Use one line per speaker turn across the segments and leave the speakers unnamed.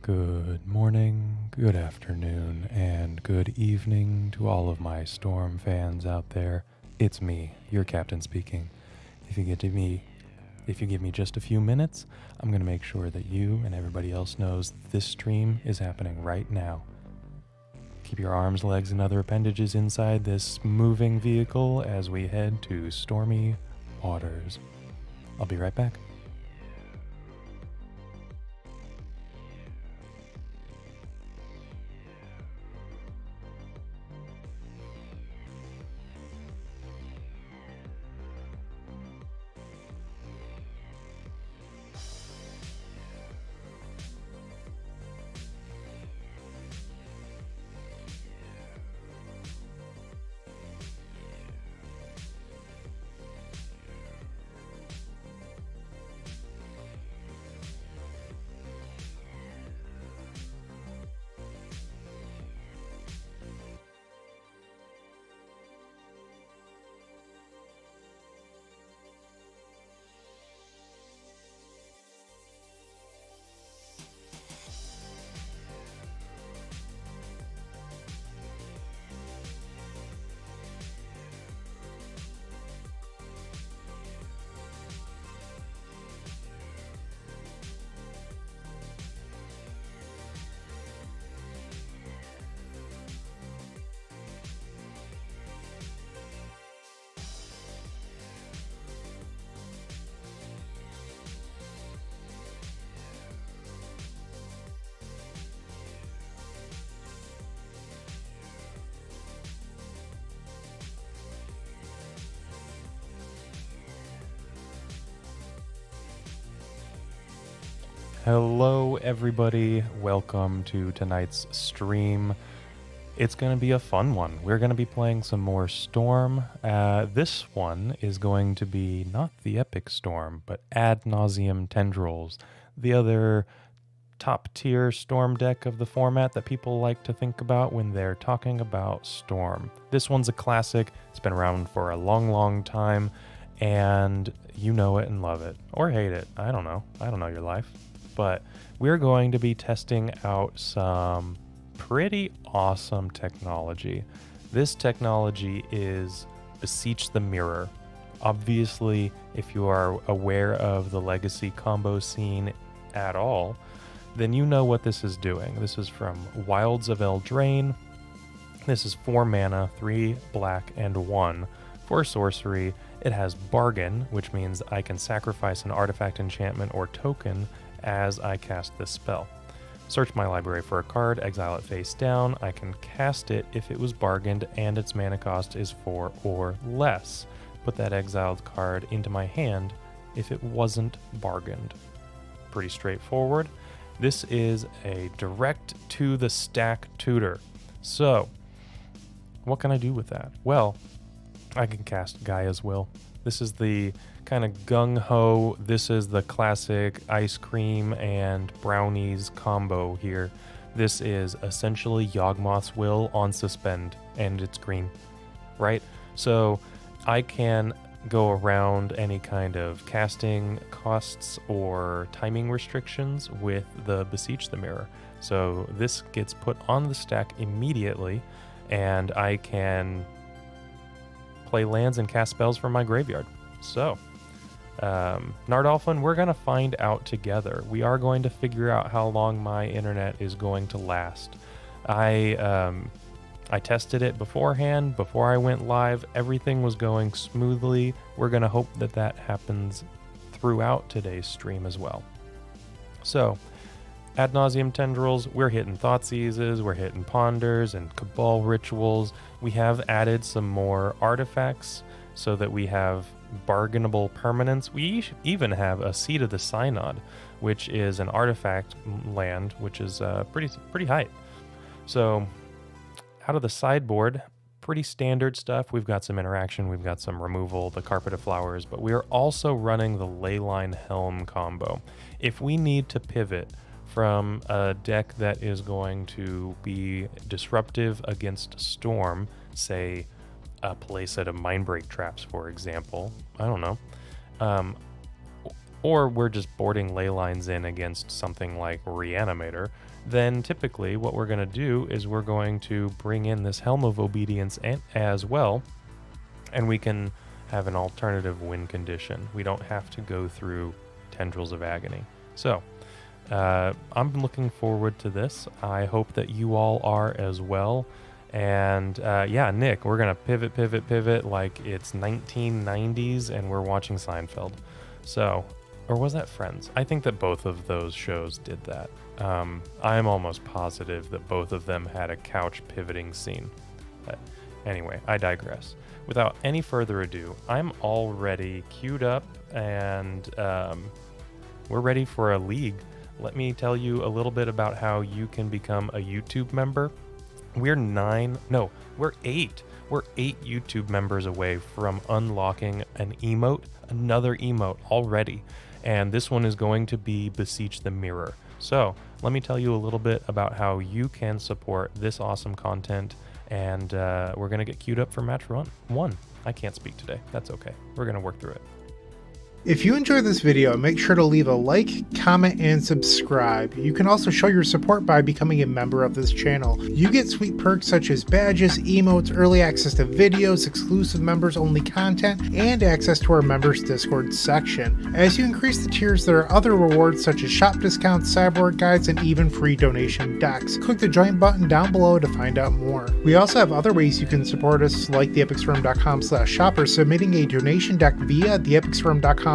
Good morning, good afternoon, and good evening to all of my Storm fans out there. It's me, your captain speaking. If you give me just a few minutes, I'm going to make sure that you and everybody else knows this stream is happening right now. Keep your arms, legs, and other appendages inside this moving vehicle as we head to stormy waters. I'll be right back. Hello everybody, welcome to tonight's stream. It's going to be a fun one. We're going to be playing some more Storm. This one is going to be not the Epic Storm, but Ad Nauseam Tendrils, the other top tier Storm deck of the format that people like to think about when they're talking about Storm. This one's a classic. It's been around for a long time, and you know it and love it. Or hate it. I don't know. I don't know your life. But we're going to be testing out some pretty awesome technology. This technology is Beseech the Mirror. Obviously, if you are aware of the legacy combo scene at all, then you know what this is doing. This is from Wilds of Eldraine. This is 4 mana, 3 black, and 1 for sorcery. It has Bargain, which means I can sacrifice an artifact, enchantment, or token as I cast this spell. Search my library for a card, exile it face down. I can cast it if it was bargained and its mana cost is 4 or less. Put that exiled card into my hand if it wasn't bargained. Pretty straightforward. This is a direct to the stack tutor. So, what can I do with that? Well, I can cast Gaea's Will. This is the kind of gung-ho, this is the classic ice cream and brownies combo here. This is essentially Yawgmoth's Will on suspend, and it's green, right? So I can go around any kind of casting costs or timing restrictions with the Beseech the Mirror. So this gets put on the stack immediately, and I can play lands and cast spells from my graveyard. So, Nardolphin, we're going to find out together. We are going to figure out how long my internet is going to last. I tested it beforehand, before I went live. Everything was going smoothly. We're going to hope that that happens throughout today's stream as well. So, Ad Nauseam Tendrils, we're hitting Thoughtseizes, we're hitting Ponders and Cabal Rituals. We have added some more artifacts so that we have bargainable permanents. We even have a Seed of the Synod, which is an artifact land, which is pretty high. So, out of the sideboard, pretty standard stuff. We've got some interaction, we've got some removal, the Carpet of Flowers, but we are also running the Leyline Helm combo. If we need to pivot from a deck that is going to be disruptive against Storm, say a playset of Mindbreak Traps, for example, I don't know, or we're just boarding ley lines in against something like Reanimator, then typically what we're going to do is we're going to bring in this Helm of Obedience as well, and we can have an alternative win condition. We don't have to go through Tendrils of Agony. So I'm looking forward to this. I hope that you all are as well. And yeah, Nick, we're going to pivot like it's 1990s and we're watching Seinfeld. So, or was that Friends? I think that both of those shows did that. I'm almost positive that both of them had a couch pivoting scene. But anyway, I digress. Without any further ado, I'm already queued up and we're ready for a league. Let me tell you a little bit about how you can become a YouTube member. We're 8. We're 8 YouTube members away from unlocking another emote already. And this one is going to be Beseech the Mirror. So let me tell you a little bit about how you can support this awesome content. And we're going to get queued up for match 1. I can't speak today. That's okay. We're going to work through it.
If you enjoyed this video, make sure to leave a like, comment, and subscribe. You can also show your support by becoming a member of this channel. You get sweet perks such as badges, emotes, early access to videos, exclusive members-only content, and access to our members Discord section. As you increase the tiers, there are other rewards such as shop discounts, cyborg guides, and even free donation decks. Click the join button down below to find out more. We also have other ways you can support us, like theepicstorm.com/shop or submitting a donation deck via theepicstorm.com/donation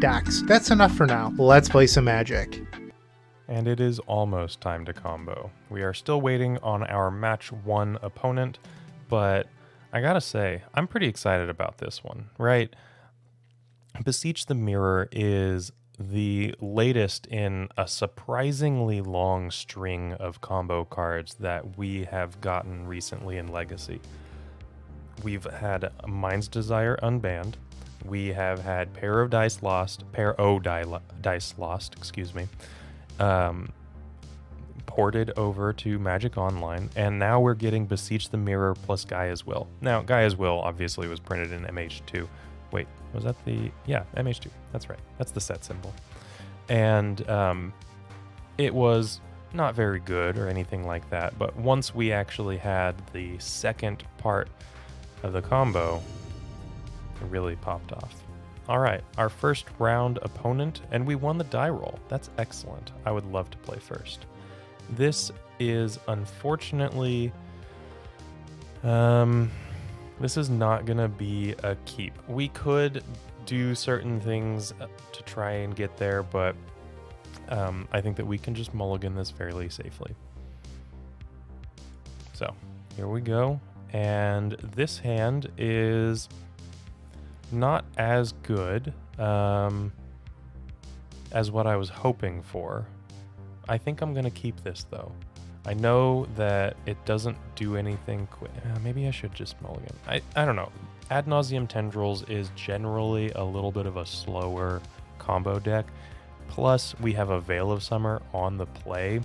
decks. That's enough for now. Let's play some Magic.
And it is almost time to combo. We are still waiting on our match 1 opponent, but I gotta say, I'm pretty excited about this one, right? Beseech the Mirror is the latest in a surprisingly long string of combo cards that we have gotten recently in Legacy. We've had Mind's Desire unbanned. We have had Pair O' Dice Lost, ported over to Magic Online, and now we're getting Beseech the Mirror plus Gaea's Will. Now, Gaea's Will obviously was printed in MH2. Wait, was that the... Yeah, MH2. That's right. That's the set symbol. And it was not very good or anything like that, but once we actually had the second part of the combo, it really popped off. All right, our first round opponent, and we won the die roll. That's excellent. I would love to play first. This is unfortunately, this is not gonna be a keep. We could do certain things to try and get there, but I think that we can just mulligan this fairly safely. So here we go. And this hand is not as good as what I was hoping for. I think I'm going to keep this, though. I know that it doesn't do anything quick. Maybe I should just mulligan. I don't know. Ad Nauseam Tendrils is generally a little bit of a slower combo deck. Plus, we have a Veil of Summer on the play,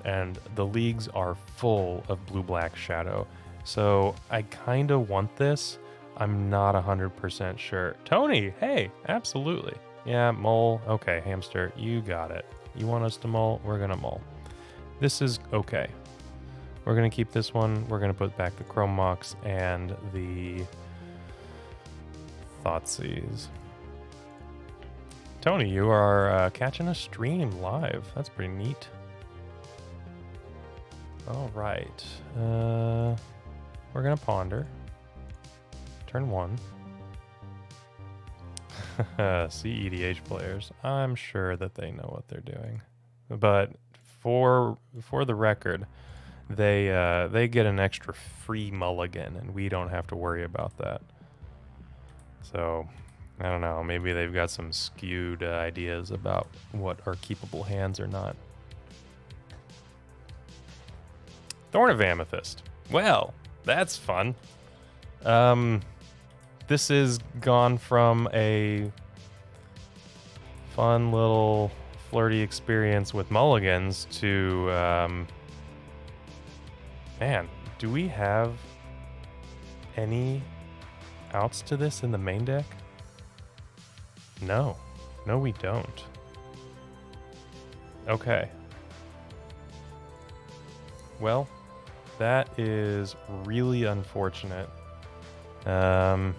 and the leagues are full of blue-black shadow. So I kind of want this. I'm not 100% sure. Tony, hey, absolutely. Yeah, mull. Okay, hamster, you got it. You want us to mull? We're going to mull. This is okay. We're going to keep this one. We're going to put back the Chrome Mox and the Thoughtseize. Tony, you are catching a stream live. That's pretty neat. All right. We're going to ponder. Turn 1. See EDH players. I'm sure that they know what they're doing. But for the record, they get an extra free mulligan, and we don't have to worry about that. So, I don't know. Maybe they've got some skewed ideas about what are keepable hands or not. Thorn of Amethyst. Well, that's fun. This has gone from a fun little flirty experience with mulligans to, man, do we have any outs to this in the main deck? No. No, we don't. Okay. Well, that is really unfortunate. I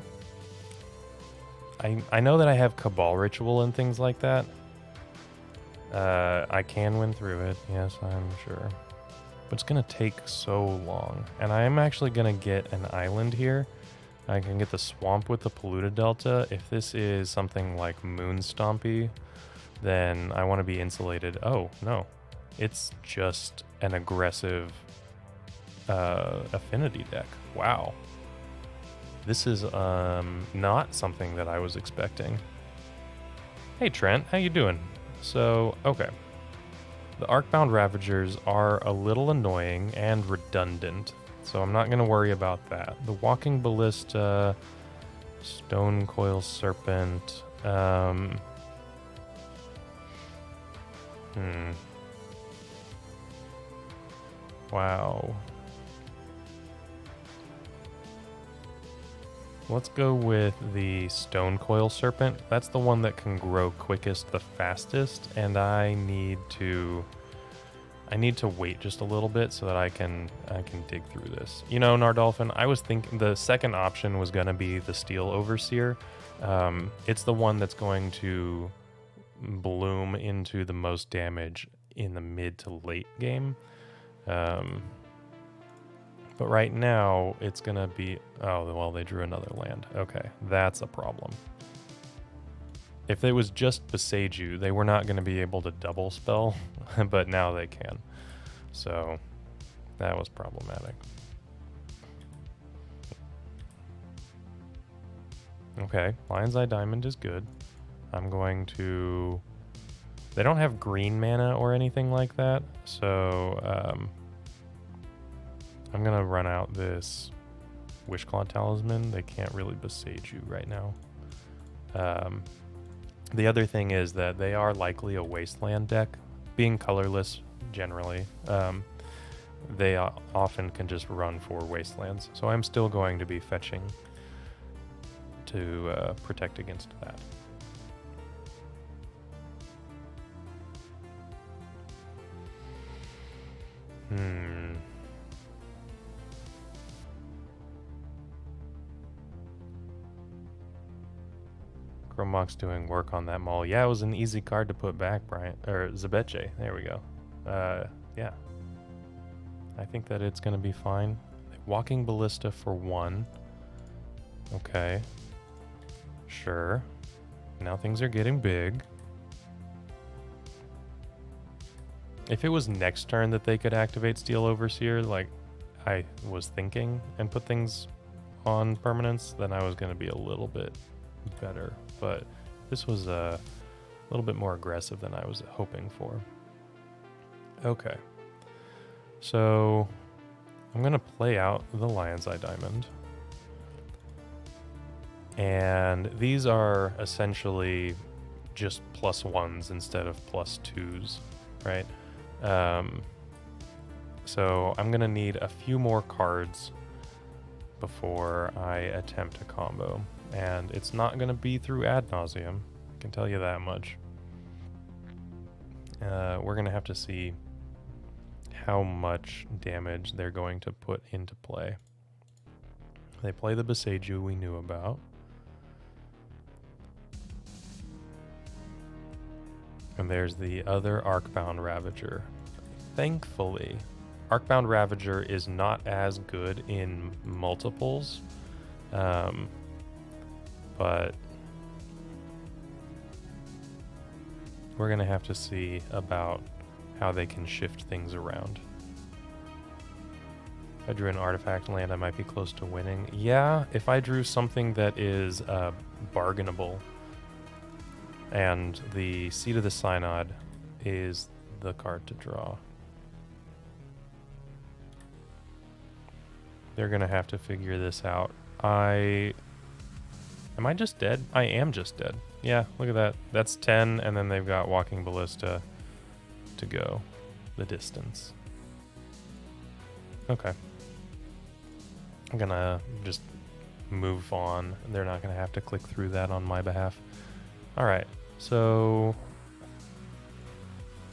know that I have Cabal Ritual and things like that. I can win through it, yes, I'm sure. But it's going to take so long. And I am actually going to get an island here. I can get the swamp with the polluted delta. If this is something like Moon Stompy, then I want to be insulated. Oh, no. It's just an aggressive affinity deck. Wow. This is not something that I was expecting. Hey Trent, how you doing? So, okay. The Arcbound Ravagers are a little annoying and redundant, so I'm not going to worry about that. The Walking Ballista, Stone Coil Serpent, Wow. Let's go with the Stone Coil Serpent. That's the one that can grow quickest, the fastest, and I need to wait just a little bit so that I can dig through this. You know, Nardolphin, I was thinking the second option was going to be the Steel Overseer. It's the one that's going to bloom into the most damage in the mid to late game. But right now, it's going to be... Oh, well, they drew another land. Okay, that's a problem. If it was just Beseech, they were not going to be able to double spell, but now they can. So, that was problematic. Okay, Lion's Eye Diamond is good. I'm going to... They don't have green mana or anything like that, so... I'm going to run out this Wishclaw Talisman. They can't really Beseech you right now. The other thing is that they are likely a Wasteland deck. Being colorless, generally, they often can just run for Wastelands. So I'm still going to be fetching to protect against that. Gromok's doing work on that mall. Yeah, it was an easy card to put back, Brian. Or Zebeche. There we go. Yeah. I think that it's going to be fine. Walking Ballista for 1. Okay. Sure. Now things are getting big. If it was next turn that they could activate Steel Overseer, like I was thinking, and put things on permanence, then I was going to be a little bit better. But this was a little bit more aggressive than I was hoping for. Okay. So I'm going to play out the Lion's Eye Diamond. And these are essentially just +1s instead of +2s, right? So I'm going to need a few more cards before I attempt a combo. And it's not going to be through Ad Nauseam. I can tell you that much. We're going to have to see how much damage they're going to put into play. They play the Beseech we knew about. And there's the other Arcbound Ravager. Thankfully, Arcbound Ravager is not as good in multiples. But we're going to have to see about how they can shift things around. If I drew an artifact land, I might be close to winning. Yeah, if I drew something that is bargainable, and the Seat of the Synod is the card to draw. They're going to have to figure this out. Am I just dead? I am just dead. Yeah, look at that. That's 10, and then they've got Walking Ballista to go the distance. Okay. I'm gonna just move on. They're not gonna have to click through that on my behalf. Alright, So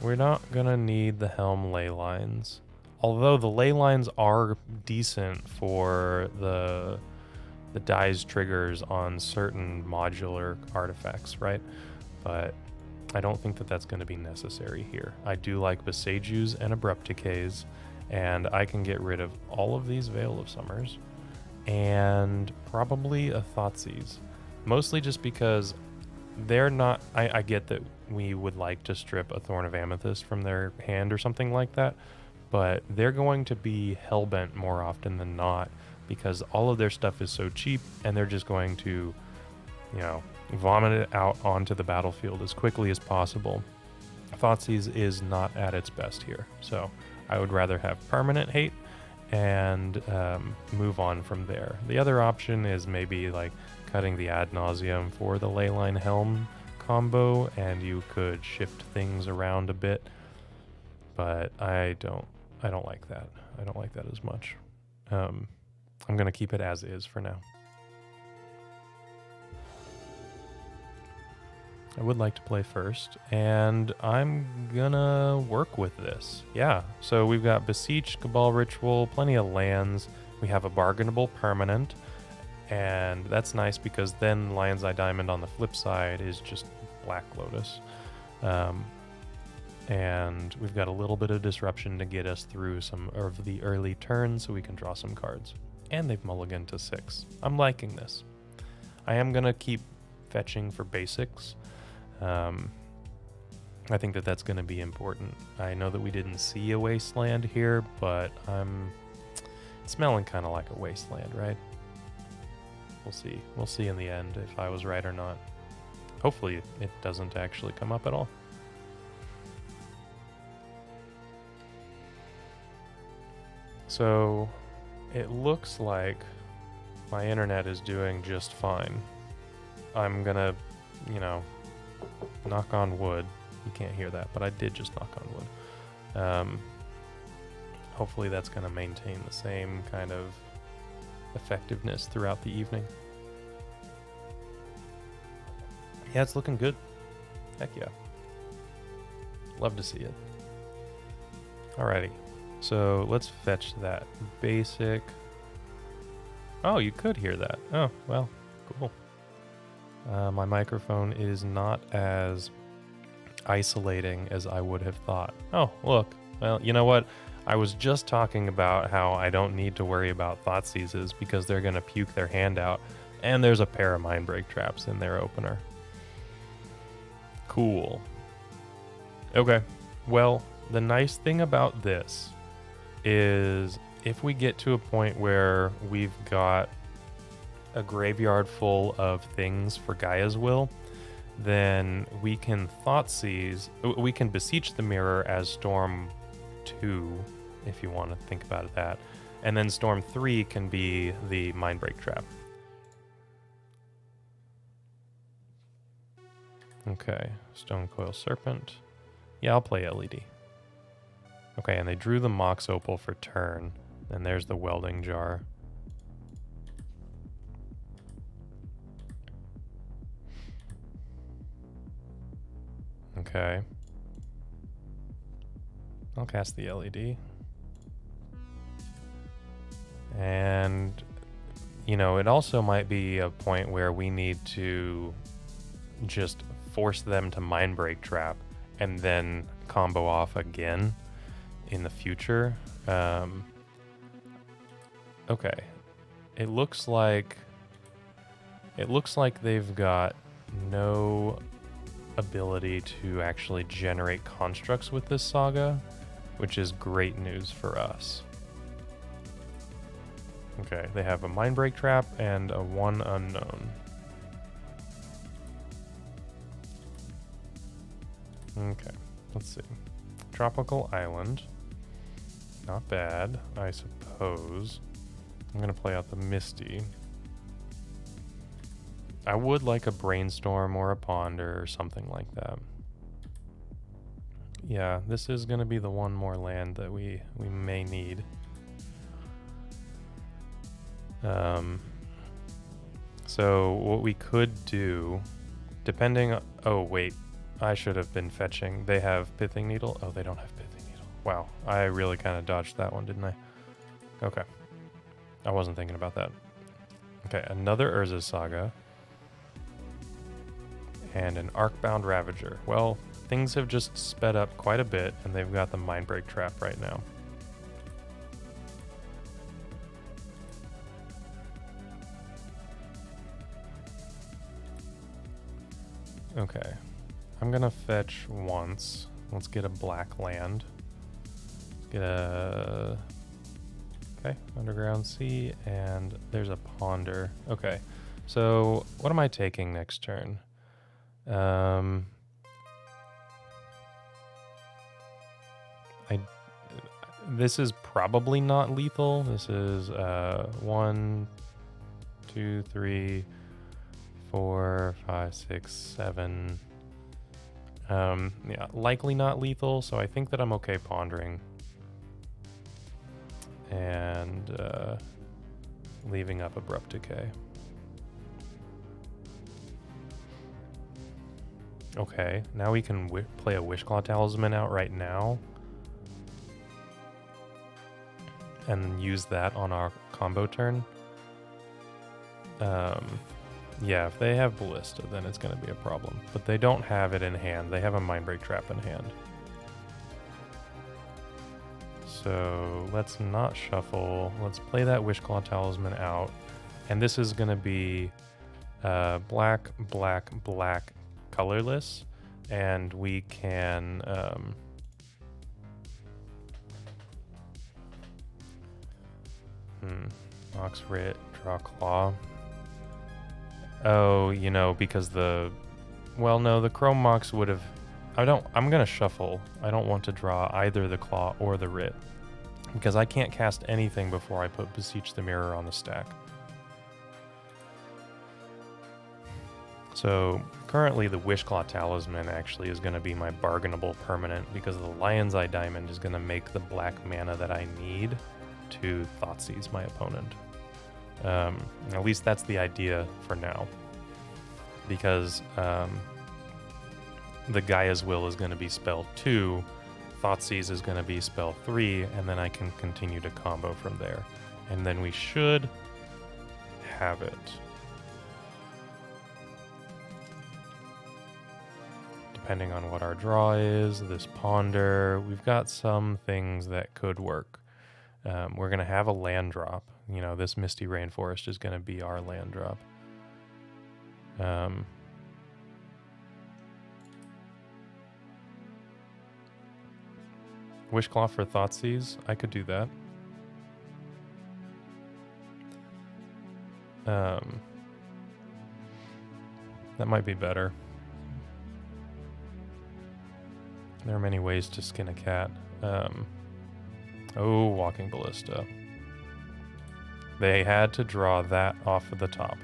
we're not gonna need the Helm ley lines. Although the ley lines are decent for the dies triggers on certain modular artifacts, right? But I don't think that that's going to be necessary here. I do like Beseech's and Abrupt Decays, and I can get rid of all of these Veil of Summers, and probably a Thoughtseize. Mostly just because they're not... I get that we would like to strip a Thorn of Amethyst from their hand or something like that, but they're going to be hellbent more often than not because all of their stuff is so cheap, and they're just going to, you know, vomit it out onto the battlefield as quickly as possible. Thoughtseize is not at its best here, so I would rather have permanent hate and move on from there. The other option is maybe like cutting the Ad Nauseam for the Leyline Helm combo, and you could shift things around a bit, but I don't like that. I don't like that as much. I'm going to keep it as is for now. I would like to play first, and I'm gonna work with this. Yeah, so we've got Beseech, Cabal Ritual, plenty of lands. We have a bargainable permanent, and that's nice because then Lion's Eye Diamond on the flip side is just Black Lotus. And we've got a little bit of disruption to get us through some of the early turns so we can draw some cards. And they've mulliganed to 6. I'm liking this. I am gonna keep fetching for basics. I think that that's going to be important. I know that we didn't see a wasteland here, but I'm smelling kind of like a wasteland, right? We'll see. We'll see in the end if I was right or not. Hopefully it doesn't actually come up at all. So it looks like my internet is doing just fine. I'm gonna, you know, knock on wood. You can't hear that, but I did just knock on wood. Hopefully that's going to maintain the same kind of effectiveness throughout the evening. Yeah, it's looking good. Heck yeah. Love to see it. Alrighty, so let's fetch that basic. Oh, you could hear that. Oh, well, cool. My microphone is not as isolating as I would have thought. Oh, look. Well, you know what? I was just talking about how I don't need to worry about Thoughtseizes because they're going to puke their hand out, and there's a pair of Mindbreak traps in their opener. Cool. Okay. Well, the nice thing about this is if we get to a point where we've got a graveyard full of things for Gaia's Will, then we can Thoughtseize, we can Beseech the Mirror as Storm 2, if you want to think about it that, and then Storm 3 can be the Mindbreak Trap. Okay, Stonecoil Serpent. Yeah, I'll play LED. Okay, and they drew the Mox Opal for turn, and there's the Welding Jar. Okay. I'll cast the LED. And, you know, it also might be a point where we need to just force them to Mindbreak Trap and then combo off again in the future. Okay. It looks like they've got no ability to actually generate constructs with this saga, which is great news for us. Okay, they have a Mindbreak Trap and a 1 unknown. Okay, let's see. Tropical Island. Not bad, I suppose. I'm gonna play out the Misty. I would like a Brainstorm or a Ponder or something like that. Yeah, this is going to be the one more land that we may need. So what we could do Depending... Oh, wait. I should have been fetching. They have Pithing Needle? Oh, they don't have Pithing Needle. Wow. I really kind of dodged that one, didn't I? Okay. I wasn't thinking about that. Okay, another Urza's Saga. And an Arcbound Ravager. Well, things have just sped up quite a bit, and they've got the Mindbreak Trap right now. Okay. I'm gonna fetch once. Let's get a black land. Get a... Okay, Underground Sea, and there's a Ponder. Okay, so what am I taking next turn? This is probably not lethal. This is 1, 2, 3, 4, 5, 6, 7. Yeah, likely not lethal, so I think that I'm okay pondering. And leaving up Abrupt Decay. Okay, now we can play a Wishclaw Talisman out right now. And use that on our combo turn. Yeah, if they have Ballista, then it's going to be a problem. But they don't have it in hand. They have a Mindbreak Trap in hand. So let's not shuffle. Let's play that Wishclaw Talisman out. And this is going to be black, black, black, colorless. And we can... Mox Writ, draw Claw. Oh, you know, because the... Well, no, the Chrome Mox would have... I'm going to shuffle. I don't want to draw either the Claw or the Writ. Because I can't cast anything before I put Beseech the Mirror on the stack. So, currently the Wishclaw Talisman actually is going to be my bargainable permanent, because the Lion's Eye Diamond is going to make the black mana that I need to Thoughtseize my opponent. At least that's the idea for now. Because the Gaia's Will is going to be spell 2, Thoughtseize is going to be spell 3, and then I can continue to combo from there. And then we should have it. Depending on what our draw is, this Ponder, we've got some things that could work. We're going to have a land drop. You know, this Misty Rainforest is going to be our land drop. Wishclaw for Thoughtseize, I could do that. That might be better. There are many ways to skin a cat. Oh, Walking Ballista. They had to draw that off of the top.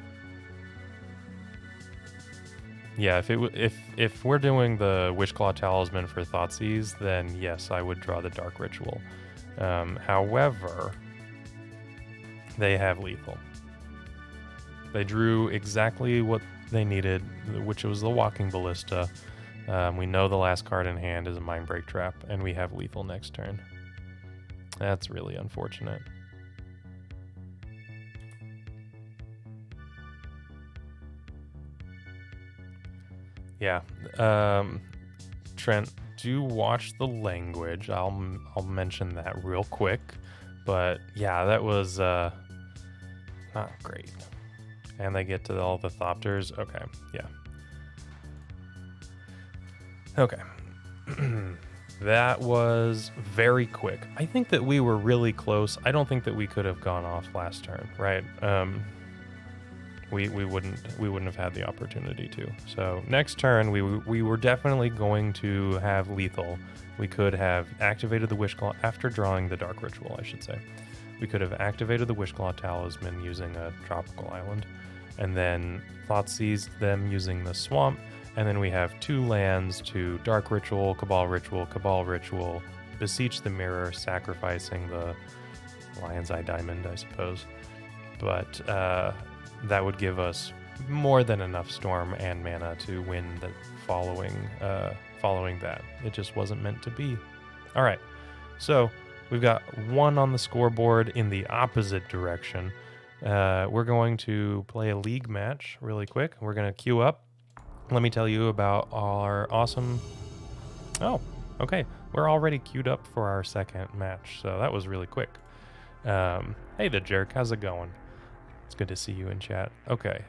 Yeah, if we're doing the Wishclaw Talisman for Thoughtseize, then yes, I would draw the Dark Ritual. However, they have lethal. They drew exactly what they needed, which was the Walking Ballista. We know the last card in hand is a Mindbreak Trap, and we have lethal next turn. That's really unfortunate. Yeah. Trent, do watch the language. I'll mention that real quick. But yeah, that was not great. And they get to all the Thopters. Okay, yeah. Okay. That was very quick. I think that we were really close. I don't think that we could have gone off last turn, right? We wouldn't have had the opportunity to. So next turn we were definitely going to have lethal. We could have activated the Wishclaw after drawing the Dark Ritual, I should say. We could have activated the Wishclaw Talisman using a tropical island, and then Thoughtseized them using the swamp. And then we have 2 lands to Dark Ritual, Cabal Ritual, Beseech the Mirror, sacrificing the Lion's Eye Diamond, I suppose. But that would give us more than enough storm and mana to win the following that. It just wasn't meant to be. All right, so we've got 1 on the scoreboard in the opposite direction. We're going to play a league match really quick. We're going to queue up. Let me tell you about our awesome... Oh, okay. We're already queued up for our second match, so that was really quick. Hey, the jerk. How's it going? It's good to see you in chat. Okay.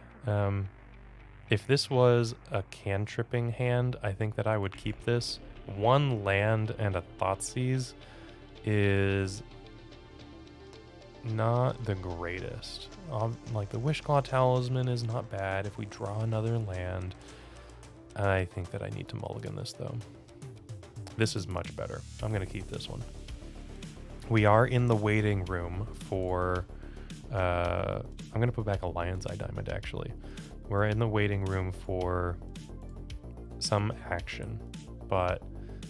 If this was a cantripping hand, I think that I would keep this. 1 land and a Thoughtseize is not the greatest. Like the Wishclaw Talisman is not bad. If we draw another land, I think that I need to mulligan this though. This is much better. I'm going to keep this one. We are in the waiting room for... I'm going to put back a Lion's Eye Diamond, actually. We're in the waiting room for some action, but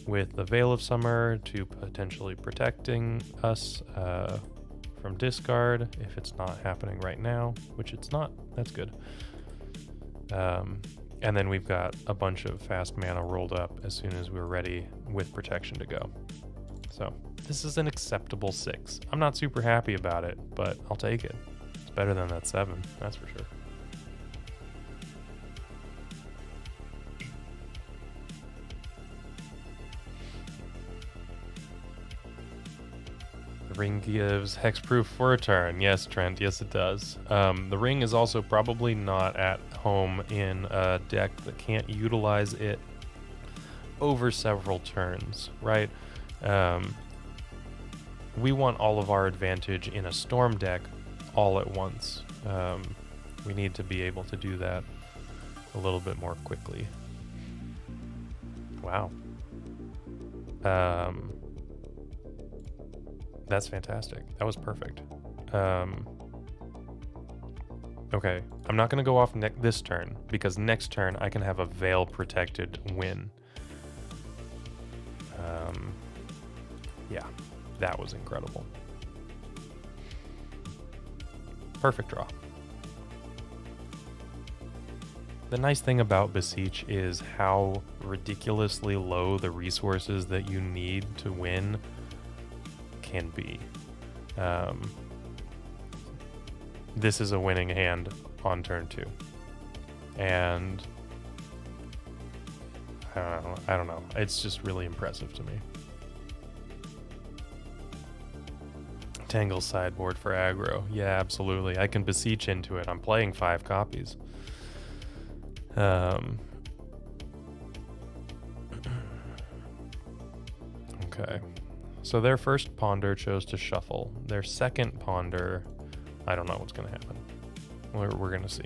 with the Veil of Summer to potentially protecting us from discard, if it's not happening right now, which it's not, that's good. And then we've got a bunch of fast mana rolled up as soon as we're ready with protection to go. So this is an acceptable 6. I'm not super happy about it, but I'll take it. It's better than that 7, that's for sure. The ring gives hexproof for a turn. Yes, Trent, yes it does. The ring is also probably not at home in a deck that can't utilize it over several turns, right? We want all of our advantage in a storm deck all at once. We need to be able to do that a little bit more quickly. Wow. That's fantastic. That was perfect. Okay, I'm not going to go off this turn, because next turn I can have a Veil protected win. Yeah, that was incredible. Perfect draw. The nice thing about Beseech is how ridiculously low the resources that you need to win can be. This is a winning hand on turn 2. And I don't know. It's just really impressive to me. Tangle sideboard for aggro. Yeah, absolutely. I can Beseech into it. I'm playing 5 copies. Okay. So their first Ponder chose to shuffle. Their second Ponder, I don't know what's going to happen. We're going to see.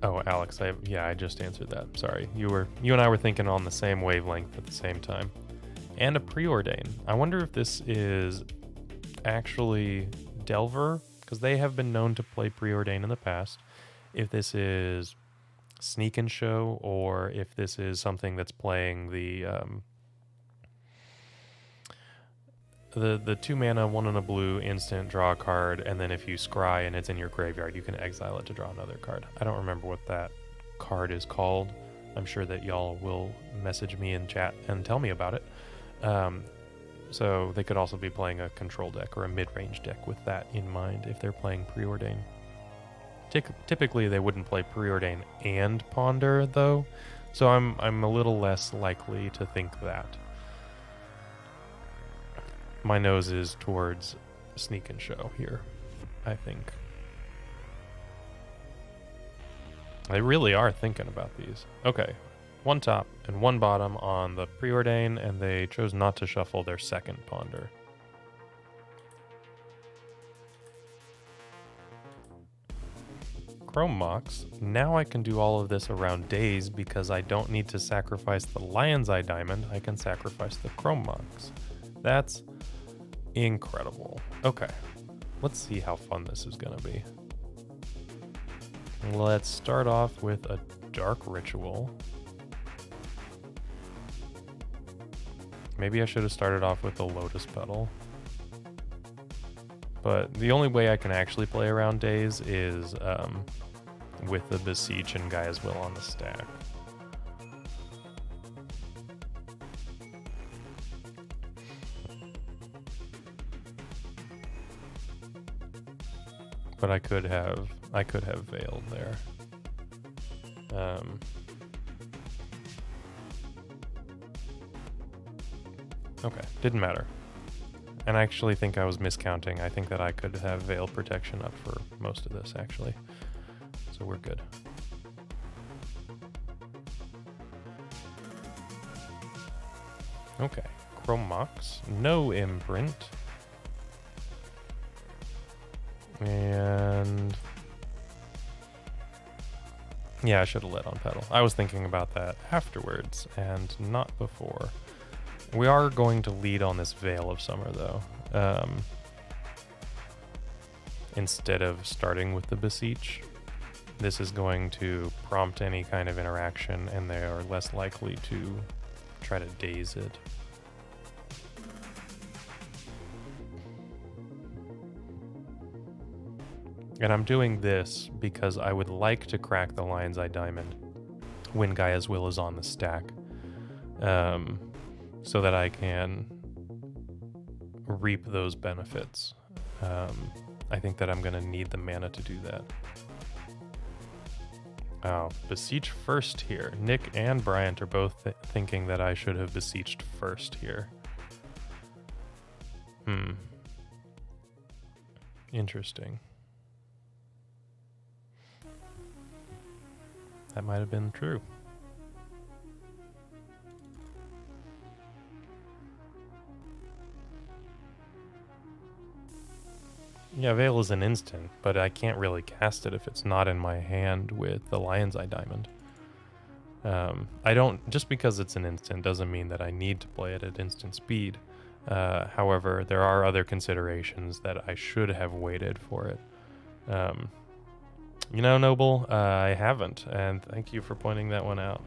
Oh, Alex, I just answered that. Sorry. You and I were thinking on the same wavelength at the same time. And a Preordain. I wonder if this is actually Delver, because they have been known to play Preordain in the past. If this is Sneak and Show, or if this is something that's playing the 2 mana, 1 and a blue instant, draw a card, and then if you scry and it's in your graveyard, you can exile it to draw another card. I don't remember what that card is called. I'm sure that y'all will message me in chat and tell me about it. So they could also be playing a control deck or a mid-range deck with that in mind if they're playing Preordain. Typically they wouldn't play Preordain and Ponder though, so I'm a little less likely to think that. My nose is towards Sneak and Show here, I think. They really are thinking about these. Okay, 1 top and 1 bottom on the Preordain, and they chose not to shuffle their second Ponder. Chrome Mox. Now I can do all of this around days because I don't need to sacrifice the Lion's Eye Diamond. I can sacrifice the Chrome Mox. That's incredible. Okay, let's see how fun this is going to be. Let's start off with a Dark Ritual. Maybe I should have started off with a Lotus Petal. But the only way I can actually play around Daze is with the Beseech and Gaia's Will on the stack. But I could have Veiled there. Okay, didn't matter. And I actually think I was miscounting. I think that I could have Veil protection up for most of this, actually. So we're good. Okay, Chromox, no imprint. And yeah, I should have led on pedal. I was thinking about that afterwards and not before. We are going to lead on this Veil of Summer, though. Instead of starting with the Beseech, this is going to prompt any kind of interaction, and they are less likely to try to daze it. And I'm doing this because I would like to crack the Lion's Eye Diamond when Gaia's Will is on the stack. So that I can reap those benefits. I think that I'm going to need the mana to do that. Oh, Beseech first here. Nick and Bryant are both thinking that I should have Beseeched first here. Interesting. That might have been true. Yeah, Veil is an instant, but I can't really cast it if it's not in my hand with the Lion's Eye Diamond. I don't, just because it's an instant doesn't mean that I need to play it at instant speed. However, there are other considerations that I should have waited for it. You know, Noble, I haven't, and thank you for pointing that one out.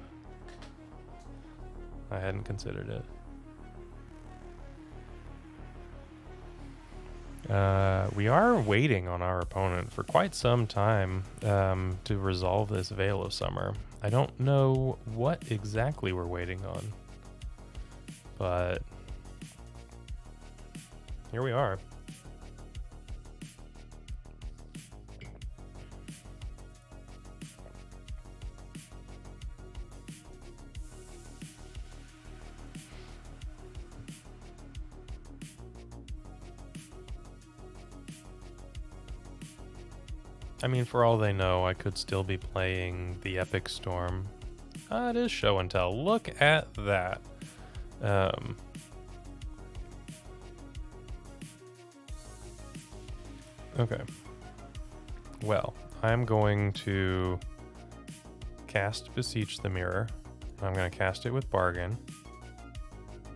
I hadn't considered it. We are waiting on our opponent for quite some time to resolve this Veil of Summer. I don't know what exactly we're waiting on, but here we are. I mean, for all they know, I could still be playing the Epic Storm. It is show and tell. Look at that. Okay. Well, I'm going to cast Beseech the Mirror. I'm going to cast it with Bargain,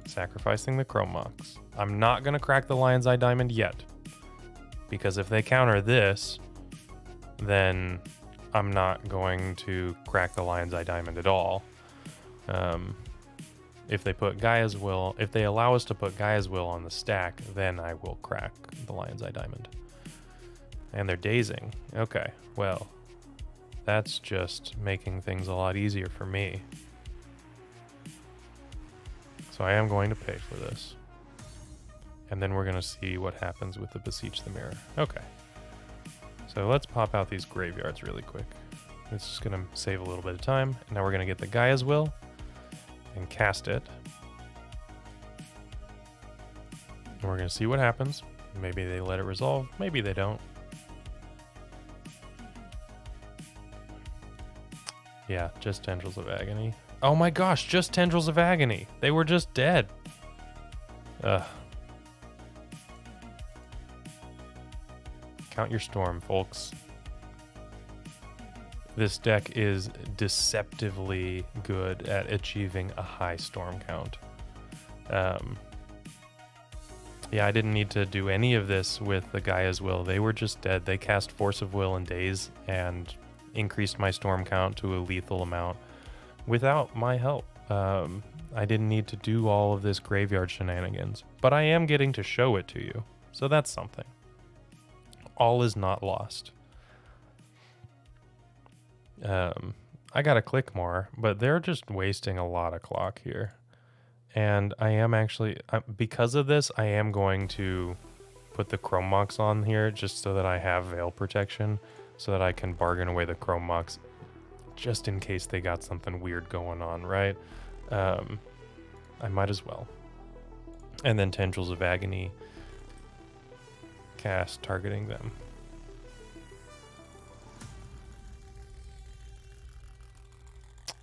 sacrificing the Chromox. I'm not going to crack the Lion's Eye Diamond yet, because if they counter this, then I'm not going to crack the Lion's Eye Diamond at all. If they put Gaia's Will, if they allow us to put Gaia's Will on the stack, then I will crack the Lion's Eye Diamond. And they're dazing. Okay, well, that's just making things a lot easier for me. So I am going to pay for this. And then we're going to see what happens with the Beseech the Mirror. Okay. So let's pop out these graveyards really quick. It's just going to save a little bit of time. And now we're going to get the Gaia's Will and cast it. And we're going to see what happens. Maybe they let it resolve. Maybe they don't. Yeah, just Tendrils of Agony. Oh my gosh, just Tendrils of Agony. They were just dead. Ugh. Count your storm, folks. This deck is deceptively good at achieving a high storm count. Yeah, I didn't need to do any of this with the Gaia's Will. They were just dead. They cast Force of Will and Daze and increased my storm count to a lethal amount without my help. I didn't need to do all of this graveyard shenanigans, but I am getting to show it to you, so that's something. all is not lost. I gotta click more, but they're just wasting a lot of clock here. And I am actually, because of this, I am going to put the Chrome Mox on here just so that I have Veil Protection, so that I can bargain away the Chrome Mox just in case they got something weird going on, right? I might as well. And then Tendrils of Agony, cast targeting them.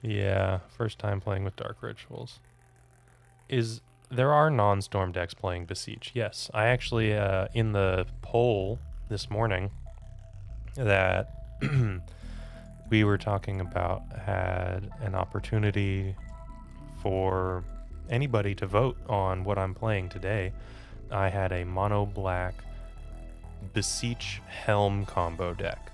Yeah, first time playing with Dark Rituals. There are non-storm decks playing Beseech. Yes, I actually, in the poll this morning that we were talking about, had an opportunity for anybody to vote on what I'm playing today. I had a mono black Beseech Helm combo deck.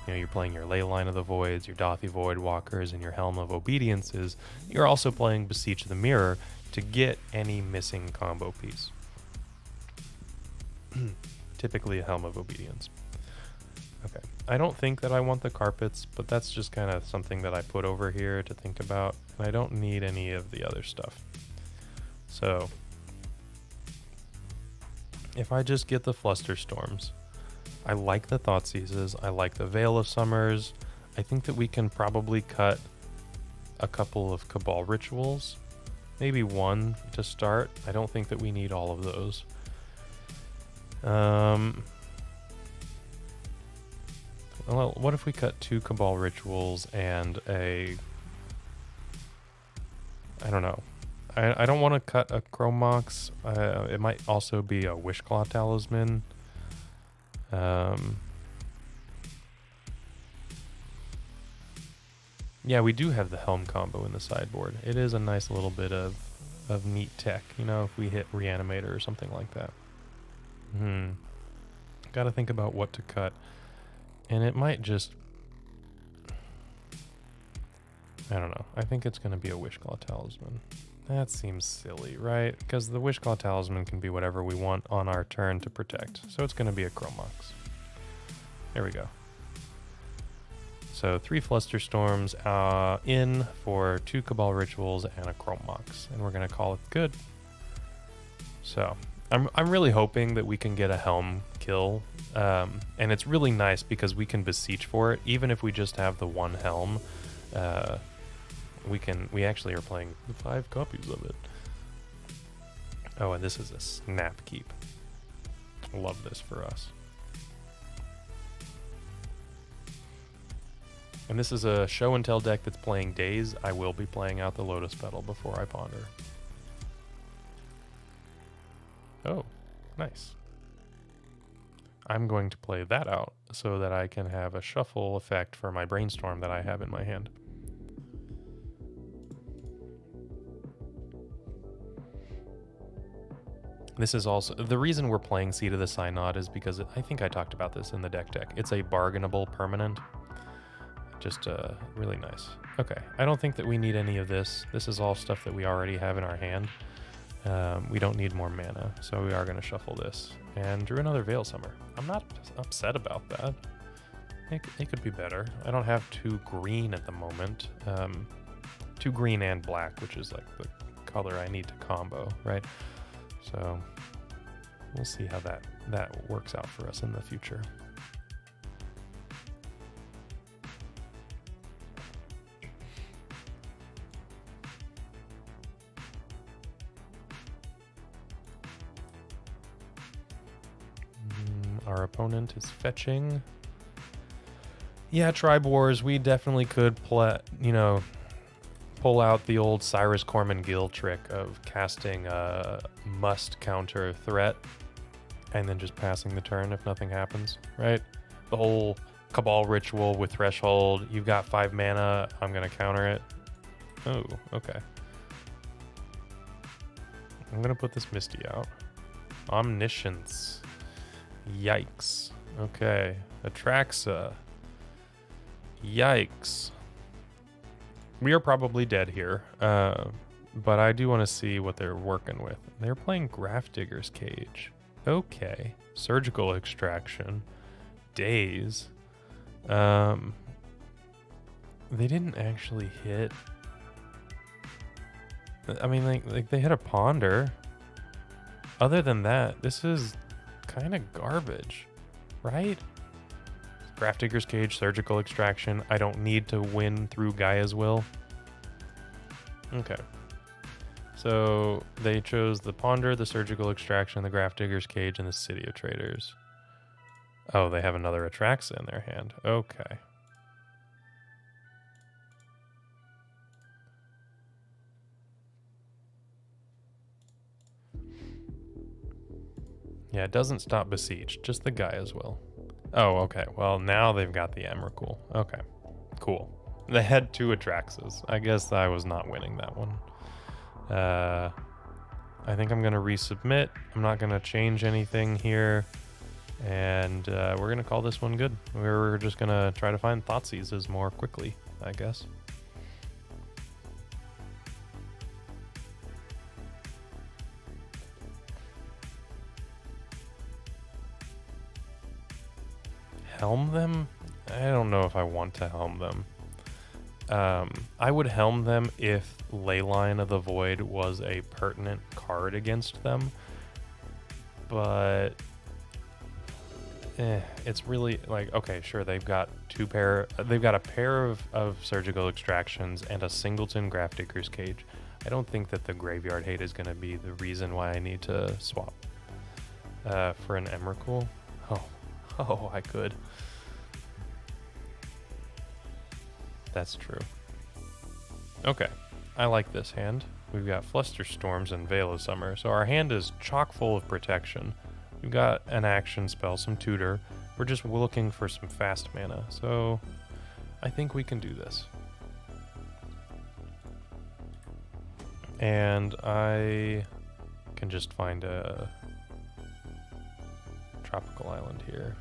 You know, you're playing your Leyline of the Voids, your Dothy Voidwalkers, and your Helm of Obediences. You're also playing Beseech the Mirror to get any missing combo piece. Typically a Helm of Obedience. Okay. I don't think that I want the carpets, but that's just kind of something that I put over here to think about. And I don't need any of the other stuff. So, if I just get the Flusterstorms, I like the Thoughtseizes, I like the Veil of Summers. I think that we can probably cut a couple of Cabal Rituals. Maybe one to start. I don't think that we need all of those. Well, what if we cut 2 Cabal Rituals and a... I don't know. I don't want to cut a Chrome Mox. It might also be a Wishclaw Talisman. Yeah, we do have the Helm combo in the sideboard. It is a nice little bit of neat tech, you know, if we hit Reanimator or something like that. Gotta think about what to cut. And it might just... I don't know. I think it's going to be a Wishclaw Talisman. That seems silly, right? Because the Wishclaw Talisman can be whatever we want on our turn to protect. So it's going to be a Chrome Mox. There we go. So 3 Flusterstorms in for 2 Cabal Rituals and a Chrome Mox. And we're going to call it good. So I'm really hoping that we can get a Helm kill. And it's really nice because we can Beseech for it. Even if we just have the 1 Helm, we actually are playing 5 copies of it. Oh, and this is a Snap Keep. Love this for us. And this is a show and tell deck that's playing Daze. I will be playing out the Lotus Petal before I ponder. Oh, nice. I'm going to play that out so that I can have a shuffle effect for my Brainstorm that I have in my hand. This is also the reason we're playing Seed of the Synod is because I think I talked about this in the deck. It's a bargainable permanent. Just really nice. Okay, I don't think that we need any of this. This is all stuff that we already have in our hand. We don't need more mana, so we are going to shuffle this. And drew another Veil Summer. I'm not upset about that. It could be better. I don't have 2 green at the moment. 2 green and black, which is like the color I need to combo, right? So we'll see how that works out for us in the future. Our opponent is fetching. Yeah, Tribe Wars, we definitely could pull out the old Cyrus Corman Gill trick of casting a must counter threat and then just passing the turn if nothing happens, right? The whole Cabal Ritual with Threshold, you've got 5 mana, I'm going to counter it. Oh, okay. I'm going to put this Misty out. Omniscience. Yikes. Okay. Atraxa. Yikes. We are probably dead here, but I do want to see what they're working with. They're playing Graph Digger's Cage. Okay. Surgical Extraction. days. They didn't actually hit. I mean, like they hit a Ponder. Other than that, this is kind of garbage, right? Grafdigger's Cage, Surgical Extraction. I don't need to win through Gaea's Will. Okay. So they chose the Ponder, the Surgical Extraction, the Grafdigger's Cage, and the City of Traders. Oh, they have another Atraxa in their hand. Okay. Yeah, it doesn't stop Beseech, just the Gaea's Will. Oh, okay. Well, now they've got the Emrakul. Okay, cool. They had 2 Atraxas. I guess I was not winning that one. I think I'm going to resubmit. I'm not going to change anything here. And we're going to call this one good. We're just going to try to find Thoughtseizes more quickly, I guess. Helm them? I don't know if I want to helm them. I would helm them if Leyline of the Void was a pertinent card against them, but it's really like, okay, sure, they've got a pair of Surgical Extractions and a singleton Grafdigger's Cage. I don't think that the Graveyard Hate is going to be the reason why I need to swap for an Emrakul. Oh, I could. That's true. Okay, I like this hand. We've got Flusterstorms and Veil of Summer, so our hand is chock full of protection. We've got an action spell, some tutor. We're just looking for some fast mana, so I think we can do this. And I can just find a tropical island here.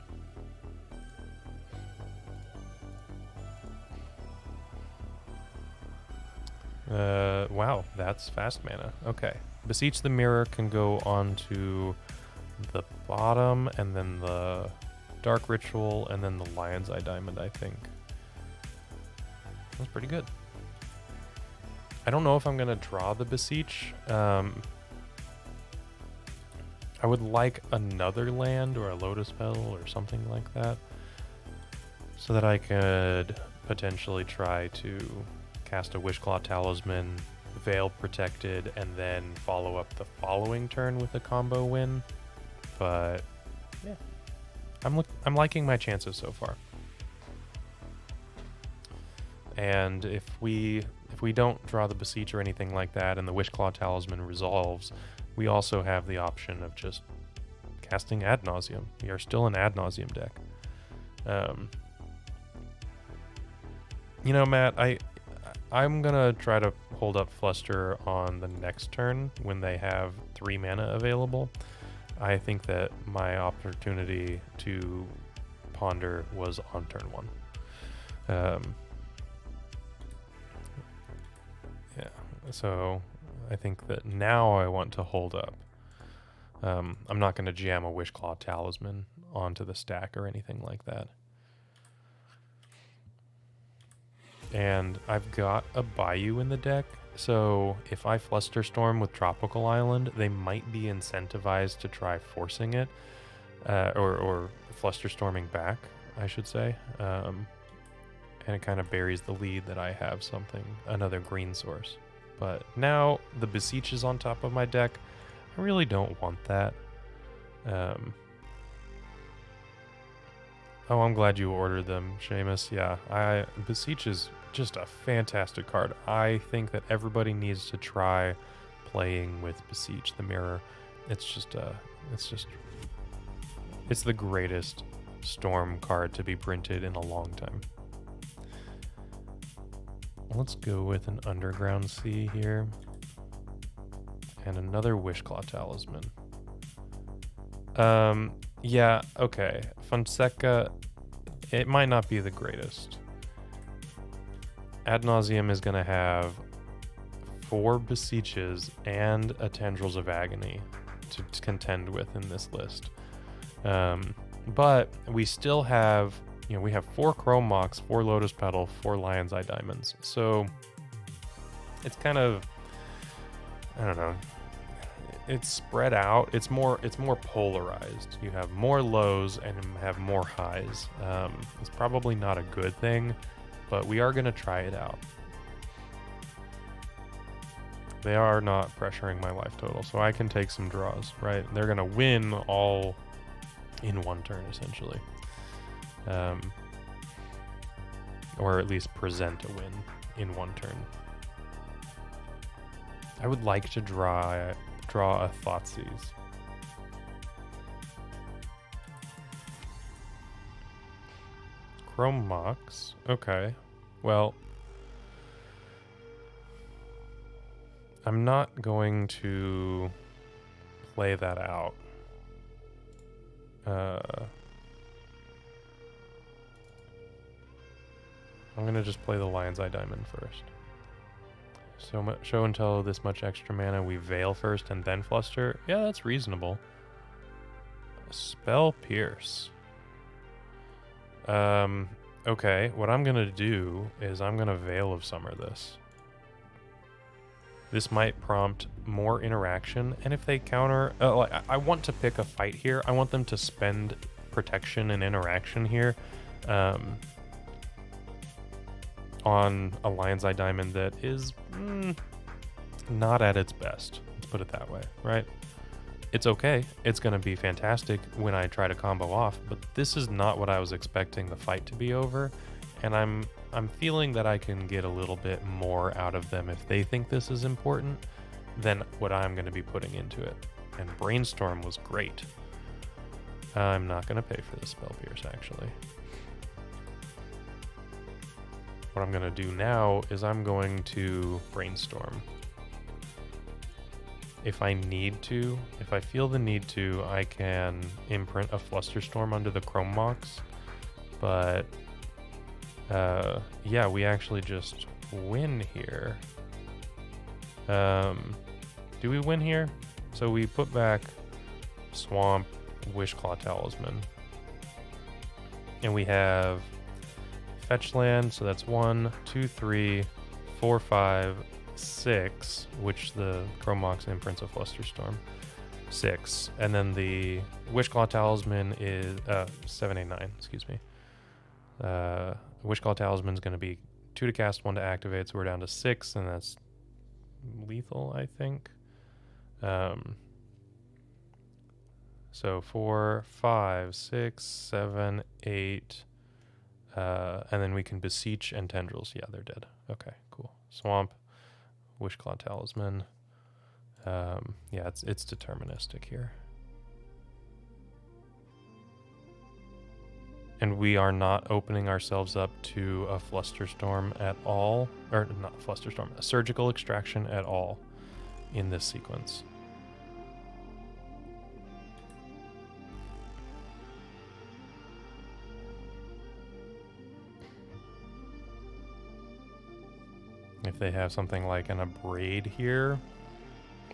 Wow, that's fast mana. Okay. Beseech the Mirror can go on to the bottom, and then the Dark Ritual, and then the Lion's Eye Diamond, I think. That's pretty good. I don't know if I'm going to draw the Beseech. I would like another land or a Lotus Petal or something like that, so that I could potentially try to cast a Wishclaw Talisman, Veil Protected, and then follow up the following turn with a combo win. But yeah, I'm liking my chances so far. And if we don't draw the Beseech or anything like that, and the Wishclaw Talisman resolves, we also have the option of just casting Ad Nauseam. We are still an Ad Nauseam deck. You know, Matt, I'm gonna try to hold up Fluster on the next turn when they have 3 mana available. I think that my opportunity to ponder was on turn 1. Yeah, so I think that now I want to hold up. I'm not going to jam a Wishclaw Talisman onto the stack or anything like that. And I've got a Bayou in the deck, so if I Flusterstorm with Tropical Island, they might be incentivized to try forcing it, or Flusterstorming back, I should say. And it kind of buries the lead that I have another green source. But now the Beseech is on top of my deck. I really don't want that. Oh, I'm glad you ordered them, Seamus. Yeah, Beseech is just a fantastic card. I think that everybody needs to try playing with Beseech the Mirror. It's the greatest Storm card to be printed in a long time. Let's go with an Underground Sea here. And another Wishclaw Talisman. Yeah, okay. Fonseca, it might not be the greatest. Ad Nauseam is going to have 4 Beseeches and a Tendrils of Agony to contend with in this list. But we still have, you know, we have 4 Chrome Mox, 4 Lotus Petal, 4 Lion's Eye Diamonds. So it's kind of, I don't know, it's spread out. It's more polarized. You have more lows and have more highs. It's probably not a good thing, but we are going to try it out. They are not pressuring my life total, so I can take some draws, right? They're going to win all in one turn, essentially. Or at least present a win in one turn. I would like to draw a Thoughtseize. Chrome Mox. Okay. Well, I'm not going to play that out. I'm going to just play the Lion's Eye Diamond first. So show and tell this much extra mana. We Veil first and then Fluster. Yeah, that's reasonable. Spell Pierce. Okay, what I'm going to do is I'm going to Veil of Summer this. This might prompt more interaction, and if they counter... I want to pick a fight here. I want them to spend protection and interaction here on a Lion's Eye Diamond that is not at its best. Let's put it that way, right? It's okay. It's going to be fantastic when I try to combo off, but this is not what I was expecting the fight to be over, and I'm feeling that I can get a little bit more out of them if they think this is important than what I'm going to be putting into it. And Brainstorm was great. I'm not going to pay for the Spell Pierce, actually. What I'm going to do now is I'm going to Brainstorm. If I need to, if I feel the need to, I can imprint a Flusterstorm under the Chrome Mox. But yeah, we actually just win here. Do we win here? So we put back Swamp, Wishclaw Talisman. And we have fetch land, so that's 1, 2, 3, 4, 5, 6, which the Chrome Mox imprints a Flusterstorm. 6. And then the Wishclaw Talisman is 7, 8, 9, excuse me. Wishclaw Talisman is going to be 2 to cast, 1 to activate, so we're down to 6, and that's lethal, I think. So 4, 5, 6, 7, 8, and then we can Beseech and Tendrils. Yeah, they're dead. Okay, cool. Swamp, Wishclaw Talisman. Yeah, it's deterministic here. And we are not opening ourselves up to a Flusterstorm at all, or not Flusterstorm, a Surgical Extraction at all in this sequence. If they have something like an Abrade here,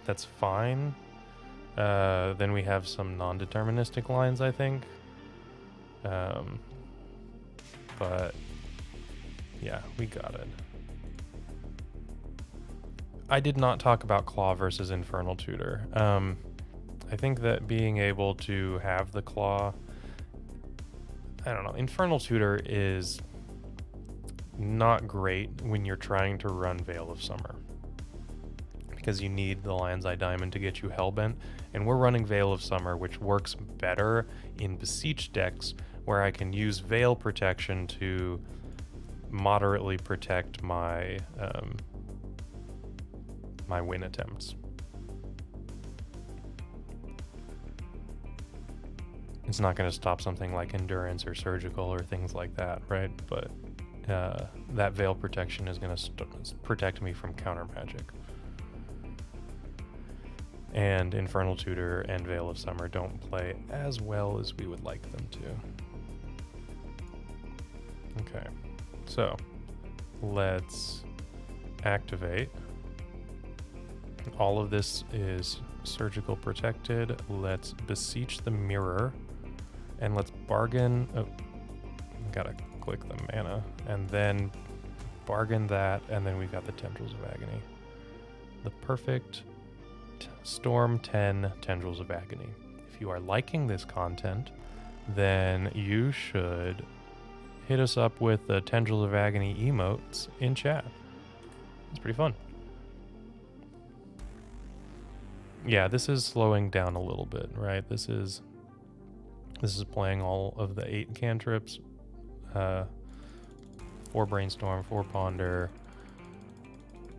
that's fine. Then we have some non-deterministic lines, I think. But yeah, we got it. I did not talk about Claw versus Infernal Tutor. I think that being able to have the Claw, I don't know, Infernal Tutor is not great when you're trying to run Veil of Summer, because you need the Lion's Eye Diamond to get you Hellbent, and we're running Veil of Summer, which works better in Beseech decks, where I can use Veil protection to moderately protect my my win attempts. It's not going to stop something like Endurance or Surgical or things like that, right? But that Veil protection is going to protect me from counter magic. And Infernal Tutor and Veil of Summer don't play as well as we would like them to. Okay, so let's activate. All of this is surgical protected. Let's Beseech the Mirror And let's bargain. Oh, gotta click the mana. And then bargain that. And then we've got the Tendrils of Agony. The perfect Storm 10 Tendrils of Agony. If you are liking this content, then you should hit us up with the Tendrils of Agony emotes in chat. It's pretty fun. Yeah, this is slowing down a little bit, right? This is playing all of the 8 cantrips. 4 Brainstorm, 4 Ponder.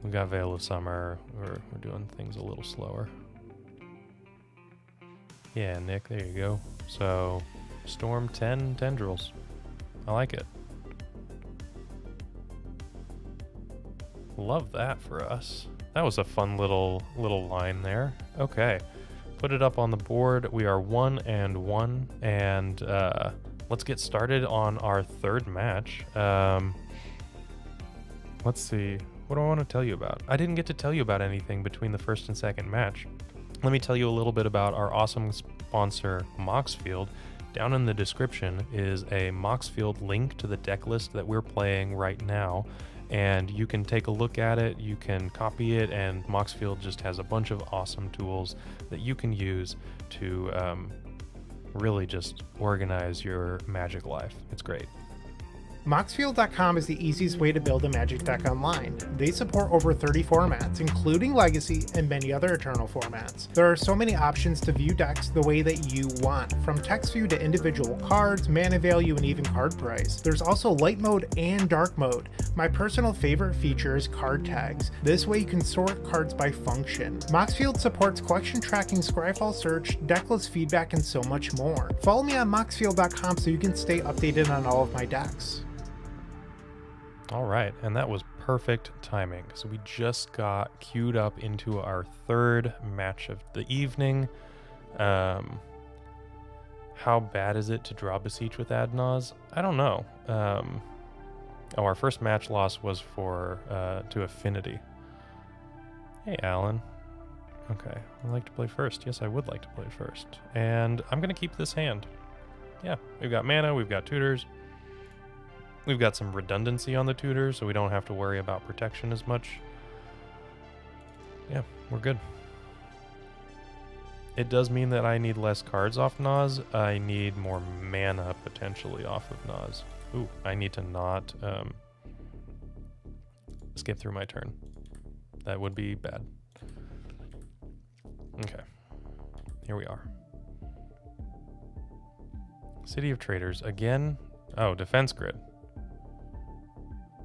We got Veil of Summer. We're doing things a little slower. Yeah, Nick, there you go. So, Storm 10 Tendrils. I like it. Love that for us. That was a fun little line there. Okay, put it up on the board. We are 1-1, and let's get started on our third match. Let's see. What do I want to tell you about? I didn't get to tell you about anything between the first and second match. Let me tell you a little bit about our awesome sponsor, Moxfield. Down in the description is a Moxfield link to the deck list that we're playing right now. And you can take a look at it, you can copy it, and Moxfield just has a bunch of awesome tools that you can use to really just organize your Magic life. It's great.
Moxfield.com is the easiest way to build a Magic deck online. They support over 30 formats, including Legacy and many other Eternal formats. There are so many options to view decks the way that you want, from text view to individual cards, mana value, and even card price. There's also light mode and dark mode. My personal favorite feature is card tags. This way you can sort cards by function. Moxfield supports collection tracking, Scryfall search, decklist feedback, and so much more. Follow me on Moxfield.com so you can stay updated on all of my decks.
All right, and that was perfect timing. So we just got queued up into our third match of the evening. How bad is it to draw Beseech with Ad Naus? I don't know. Our first match loss was to Affinity. Hey, Alan. Okay, I'd like to play first. Yes, I would like to play first. And I'm going to keep this hand. Yeah, we've got mana, we've got tutors. We've got some redundancy on the tutors, so we don't have to worry about protection as much. Yeah, we're good. It does mean that I need less cards off Naus. I need more mana potentially off of Naus. Ooh, I need to not skip through my turn. That would be bad. Okay, here we are. City of Traders again. Oh, Defense Grid.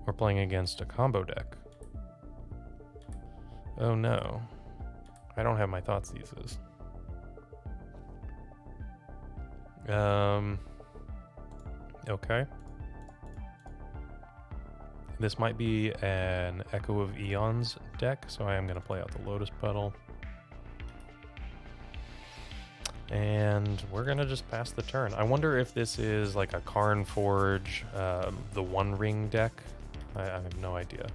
We're playing against a combo deck. Oh no. I don't have my Thoughtseizes. Okay. This might be an Echo of Eons deck, so I am going to play out the Lotus Petal. And we're going to just pass the turn. I wonder if this is like a Karn Forge, the One Ring deck. I have no idea.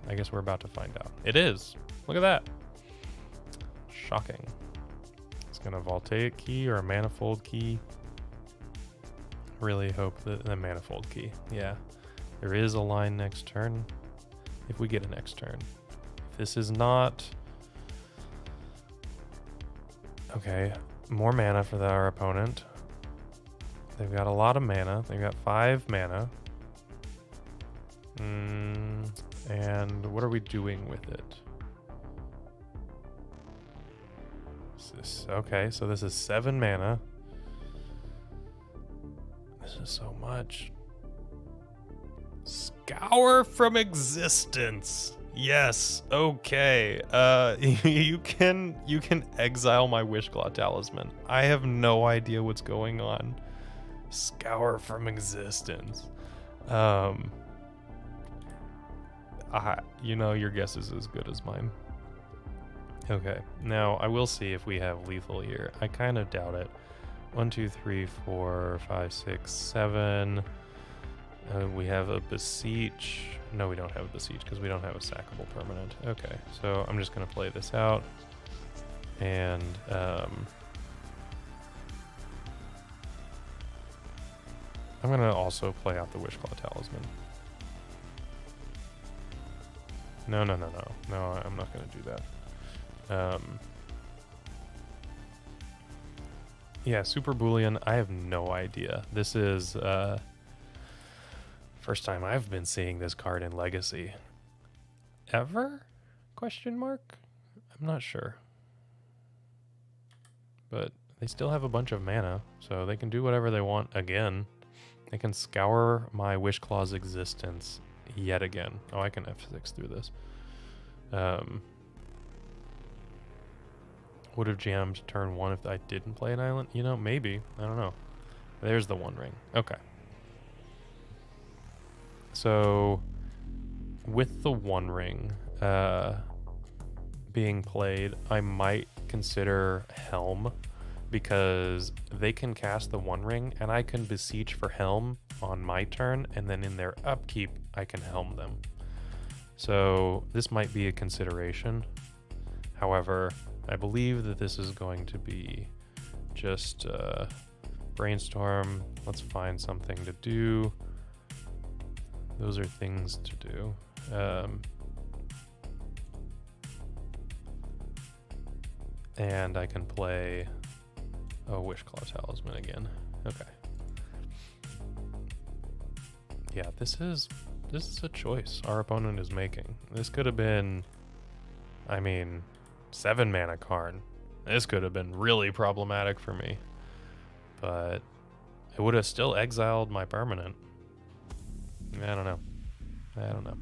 I guess we're about to find out. It is. Look at that. Shocking. It's going to Voltaic Key or a Manifold Key. Really hope that the Manifold Key. Yeah. There is a line next turn. If we get a next turn. If this is not... Okay. More mana for our opponent. They've got a lot of mana. They've got 5 mana. And what are we doing with it? Okay, so this is 7 mana. This is so much. Scour from Existence. Yes. Okay. You can exile my Wishclaw Talisman. I have no idea what's going on. Scour from Existence. You know, your guess is as good as mine. Okay, now I will see if we have lethal here. I kind of doubt it. 1, 2, 3, 4, 5, 6, 7. We have a Beseech. No, we don't have a Beseech because we don't have a sackable permanent. Okay, so I'm just going to play this out. And I'm going to also play out the Wishclaw Talisman. No, no, no, no. No, I'm not going to do that. Yeah, Super Boolean, I have no idea. This is first time I've been seeing this card in Legacy. Ever? Question mark? I'm not sure. But they still have a bunch of mana, so they can do whatever they want again. They can scour my Wishclaw's existence yet again. Oh, I can F6 through this. Would have jammed turn 1 if I didn't play an island? You know, maybe. I don't know. There's the One Ring. Okay. So, with the One Ring being played, I might consider Helm, because they can cast the One Ring and I can Beseech for Helm on my turn, and then in their upkeep I can Helm them. So this might be a consideration. However, I believe that this is going to be just brainstorm. Let's find something to do. Those are things to do. And I can play Wishclaw Talisman again. Okay. Yeah, this is a choice our opponent is making. This could have been, I mean, 7 mana Karn. This could have been really problematic for me. But it would have still exiled my permanent. I don't know.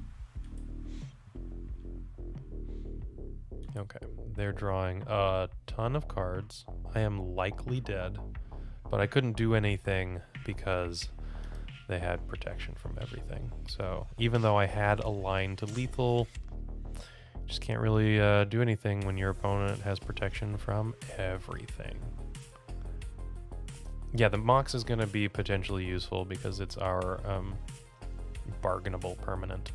Okay, they're drawing a ton of cards. I am likely dead, but I couldn't do anything because they had protection from everything. So even though I had a line to lethal, just can't really do anything when your opponent has protection from everything. Yeah, the Mox is going to be potentially useful because it's our bargainable permanent.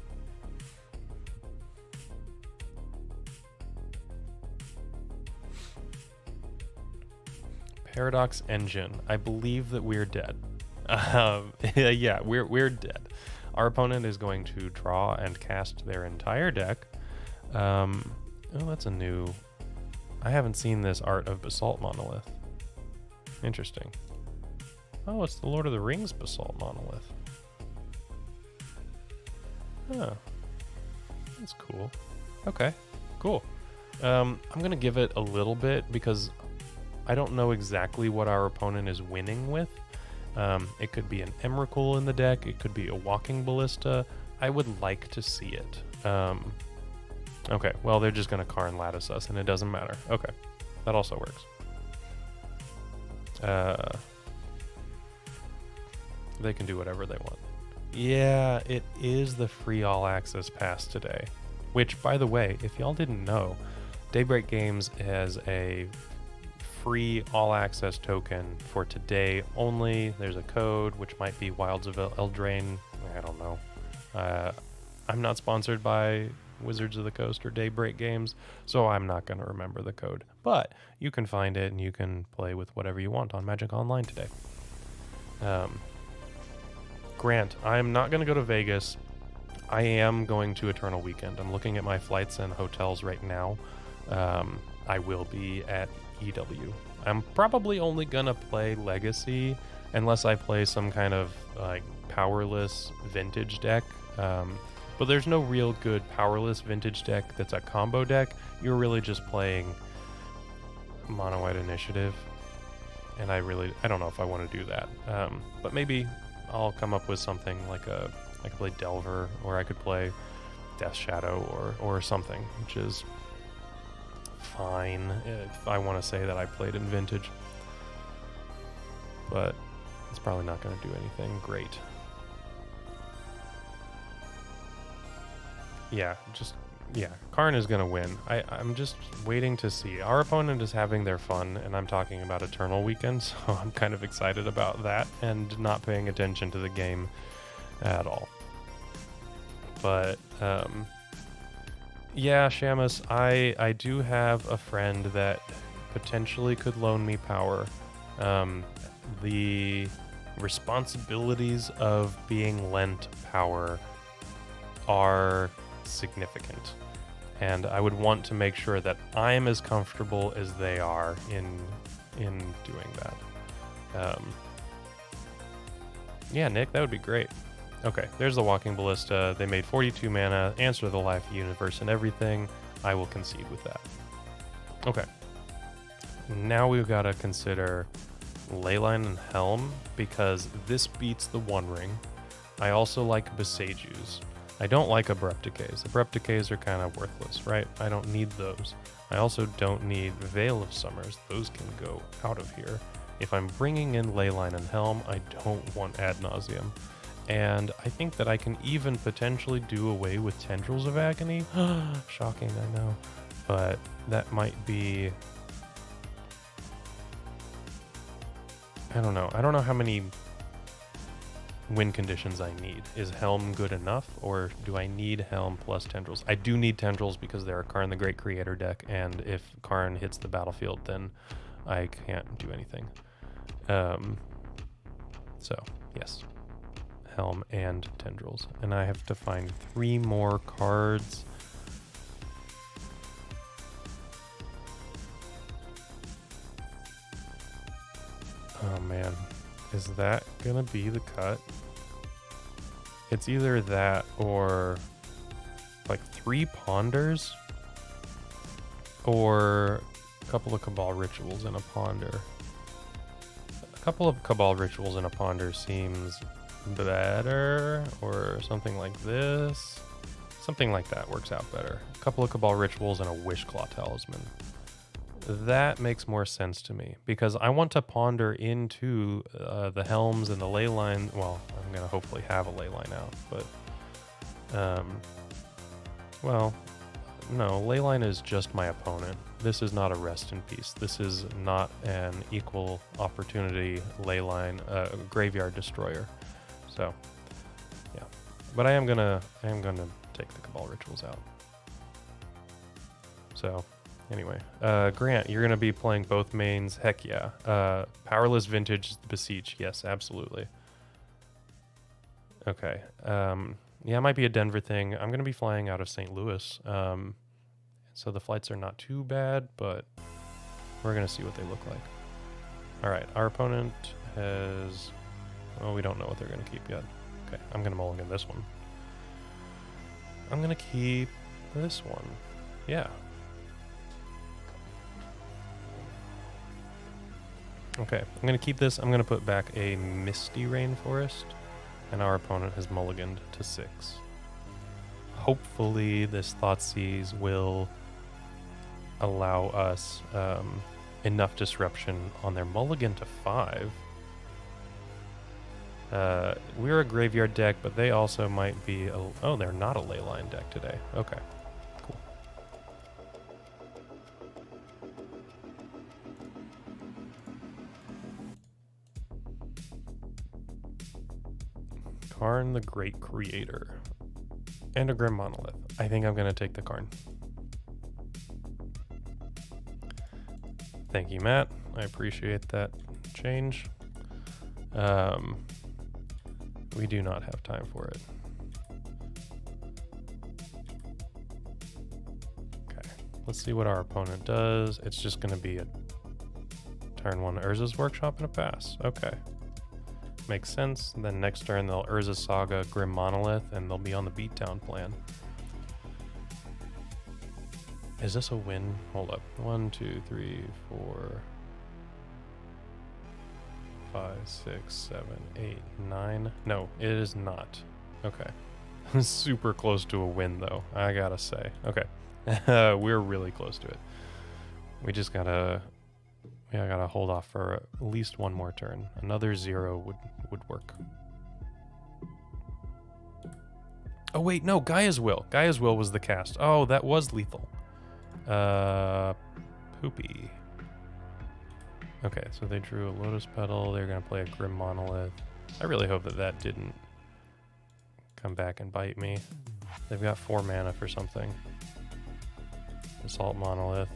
Paradox Engine. I believe that we're dead. Yeah, we're dead. Our opponent is going to draw and cast their entire deck. Oh, that's a new... I haven't seen this art of Basalt Monolith. Interesting. Oh, it's the Lord of the Rings Basalt Monolith. Oh. That's cool. Okay, cool. I'm going to give it a little bit because I don't know exactly what our opponent is winning with. It could be an Emrakul in the deck. It could be a Walking Ballista. I would like to see it. Okay, well, they're just going to Karn Lattice us, and it doesn't matter. Okay, that also works. They can do whatever they want. Yeah, it is the free all access pass today. Which, by the way, if y'all didn't know, Daybreak Games has a free all access token for today only. There's a code which might be Wilds of Eldraine. I don't know. I'm not sponsored by Wizards of the Coast or Daybreak Games, so I'm not going to remember the code. But you can find it and you can play with whatever you want on Magic Online today. Grant, I'm not going to go to Vegas. I am going to Eternal Weekend. I'm looking at my flights and hotels right now. I will be at EW. I'm probably only gonna play Legacy unless I play some kind of like powerless vintage deck. But there's no real good powerless vintage deck that's a combo deck. You're really just playing mono white initiative, and I don't know if I want to do that. But maybe I'll come up with something like I could play Delver, or I could play Death Shadow or something, which is fine if I want to say that I played in vintage, but it's probably not going to do anything great. Yeah, Karn is going to win. I'm just waiting to see. Our opponent is having their fun, and I'm talking about Eternal Weekend, so I'm kind of excited about that and not paying attention to the game at all. But yeah, Shamus, I do have a friend that potentially could loan me power. The responsibilities of being lent power are significant. And I would want to make sure that I'm as comfortable as they are in doing that. Yeah, Nick, that would be great. Okay, there's the Walking Ballista. They made 42 mana, answer the life universe and everything. I will concede with that. Okay. Now we've got to consider Leyline and Helm, because this beats the One Ring. I also like Beseech's. I don't like Abrupt Decays. Abrupt Decays are kind of worthless, right? I don't need those. I also don't need Veil of Summers. Those can go out of here. If I'm bringing in Leyline and Helm, I don't want Ad Nauseam. And I think that I can even potentially do away with Tendrils of Agony. Shocking, I know. But that might be... I don't know. I don't know how many win conditions I need. Is Helm good enough, or do I need Helm plus Tendrils? I do need Tendrils because they're a Karn the Great Creator deck, and if Karn hits the battlefield, then I can't do anything. So, yes. Helm and Tendrils. And I have to find 3 more cards. Oh man, is that gonna be the cut? It's either that or like 3 Ponders or a couple of Cabal Rituals and a Ponder. A couple of Cabal Rituals and a Ponder seems better, or something like this. Something like that works out better. A couple of Cabal Rituals and a Wishclaw Talisman. That makes more sense to me, because I want to ponder into the Helms and the Leyline. Well, I'm going to hopefully have a Leyline out, but well, no, Leyline is just my opponent. This is not a rest in peace. This is not an equal opportunity Leyline graveyard destroyer. So, yeah, but I am gonna take the Cabal Rituals out. So, anyway, Grant, you're gonna be playing both mains. Heck yeah. Powerless Vintage Beseech. Yes, absolutely. Okay. Yeah, it might be a Denver thing. I'm gonna be flying out of St. Louis. So the flights are not too bad, but we're gonna see what they look like. All right, our opponent has. Well, we don't know what they're going to keep yet. Okay, I'm going to mulligan this one. I'm going to keep this one. Yeah. Okay, I'm going to keep this. I'm going to put back a Misty Rainforest, and our opponent has mulliganed to 6. Hopefully this Thoughtseize will allow us enough disruption on their mulligan to 5. We're a graveyard deck, but they also might be oh, they're not a Leyline deck today. Okay, cool. Karn the Great Creator. And a Grim Monolith. I think I'm going to take the Karn. Thank you, Matt. I appreciate that change. We do not have time for it. Okay, let's see what our opponent does. It's just going to be a turn 1 Urza's Workshop and a pass. Okay. Makes sense. Then next turn they'll Urza Saga, Grim Monolith, and they'll be on the Beatdown plan. Is this a win? Hold up. 1, 2, 3, 4, 5, 6, 7, 8, 9. No, it is not. Okay. Super close to a win, though, I gotta say. Okay. We're really close to it. We just gotta... Yeah, I gotta hold off for at least one more turn. Another 0 would work. Oh, wait, no, Gaia's Will. Gaia's Will was the cast. Oh, that was lethal. Poopy. Okay, so they drew a Lotus Petal. They're going to play a Grim Monolith. I really hope that that didn't come back and bite me. They've got 4 mana for something. Assault Monolith.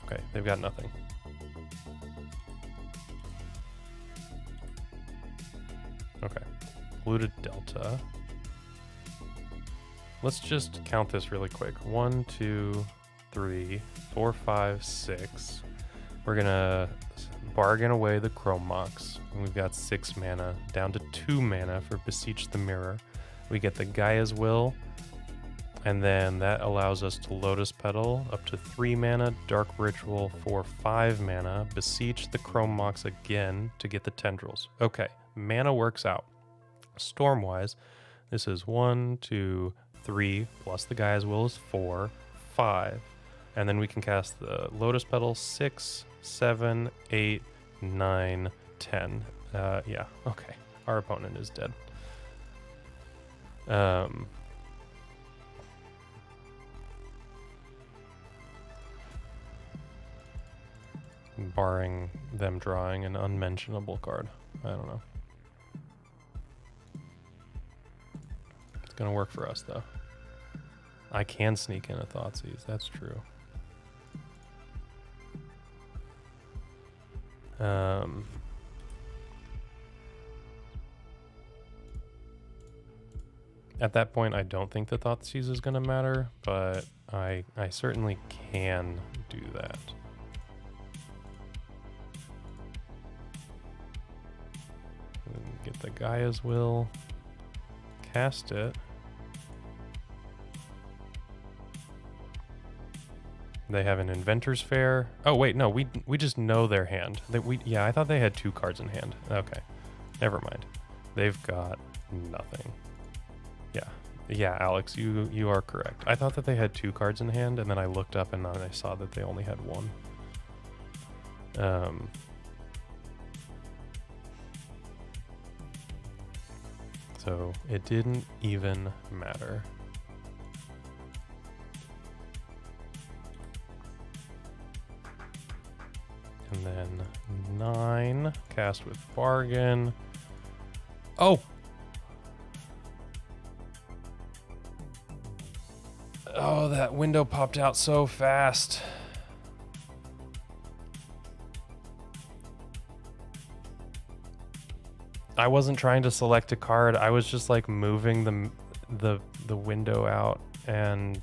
Okay, they've got nothing. Okay. Polluted Delta. Let's just count this really quick. 1, 2, 3, 4, 5, 6. We're gonna bargain away the Chrome Mox. And we've got 6 mana, down to 2 mana for Beseech the Mirror. We get the Gaia's Will, and then that allows us to Lotus Petal up to 3 mana, Dark Ritual for 5 mana, Beseech the Chrome Mox again to get the Tendrils. Okay, mana works out. Storm-wise, this is 1, 2, 3, plus the Gaia's Will is 4, 5. And then we can cast the Lotus Petal 6, 7, 8, 9, 10. Yeah, okay. Our opponent is dead. Barring them drawing an unmentionable card. I don't know. It's gonna work for us though. I can sneak in a Thoughtseize, that's true. At that point, I don't think the Thoughtseize is going to matter, but I certainly can do that. Get the Gaia's Will, cast it. They have an Inventor's Fair. Oh wait, no, we just know their hand. Yeah, I thought they had 2 cards in hand. Okay, never mind. They've got nothing. Yeah, Alex, you are correct. I thought that they had 2 cards in hand, and then I looked up and I saw that they only had 1. So it didn't even matter. And then 9, cast with Bargain. Oh! Oh, that window popped out so fast. I wasn't trying to select a card. I was just like moving the window out and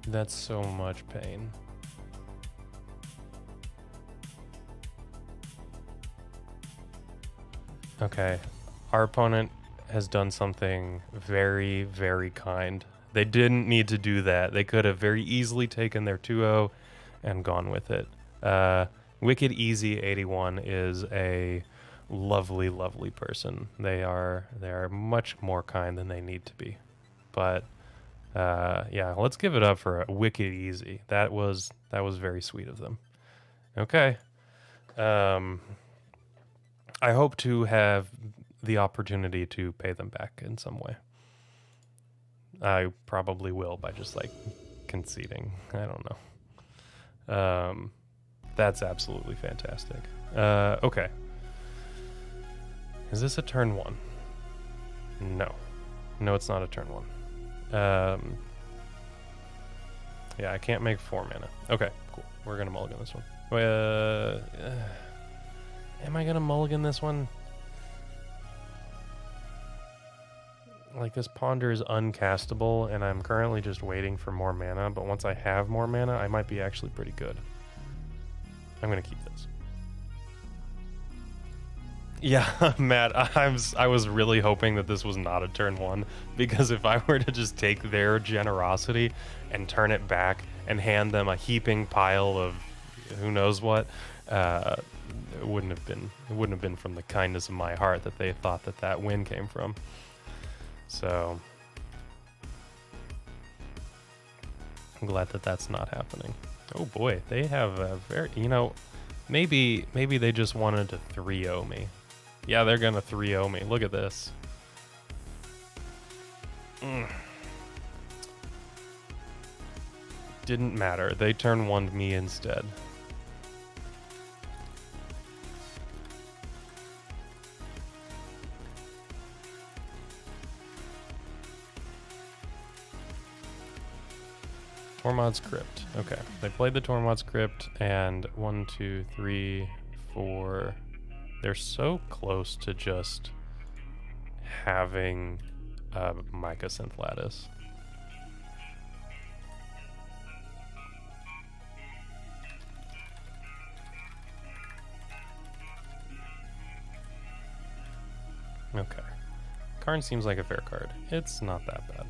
that's so much pain. Okay, our opponent has done something very, very kind. They didn't need to do that. They could have very easily taken their 2-0 and gone with it. Wicked Easy 81 is a lovely, lovely person. They are much more kind than they need to be. But yeah, let's give it up for Wicked Easy. That was very sweet of them. Okay. I hope to have the opportunity to pay them back in some way. I probably will by just like conceding. I don't know. That's absolutely fantastic. Okay. Is this a turn 1? No. No, it's not a turn 1. Yeah, I can't make 4 mana. Okay, cool. We're gonna mulligan this one. Am I gonna mulligan this one? Like, this Ponder is uncastable, and I'm currently just waiting for more mana, but once I have more mana, I might be actually pretty good. I'm gonna keep this. Yeah, Matt, I was really hoping that this was not a turn 1, because if I were to just take their generosity and turn it back and hand them a heaping pile of who knows what, it wouldn't have been from the kindness of my heart that they thought that win came from. So I'm glad that that's not happening. Oh boy, they have a very, maybe they just wanted to 3-0 me. Yeah, they're gonna 3-0 me. Look at this. Didn't matter. They turn 1'd me instead. Tormod's Crypt. Okay, they played the Tormod's Crypt, and 1, 2, 3, 4. They're so close to just having Mycosynth Lattice. Okay. Karn seems like a fair card. It's not that bad.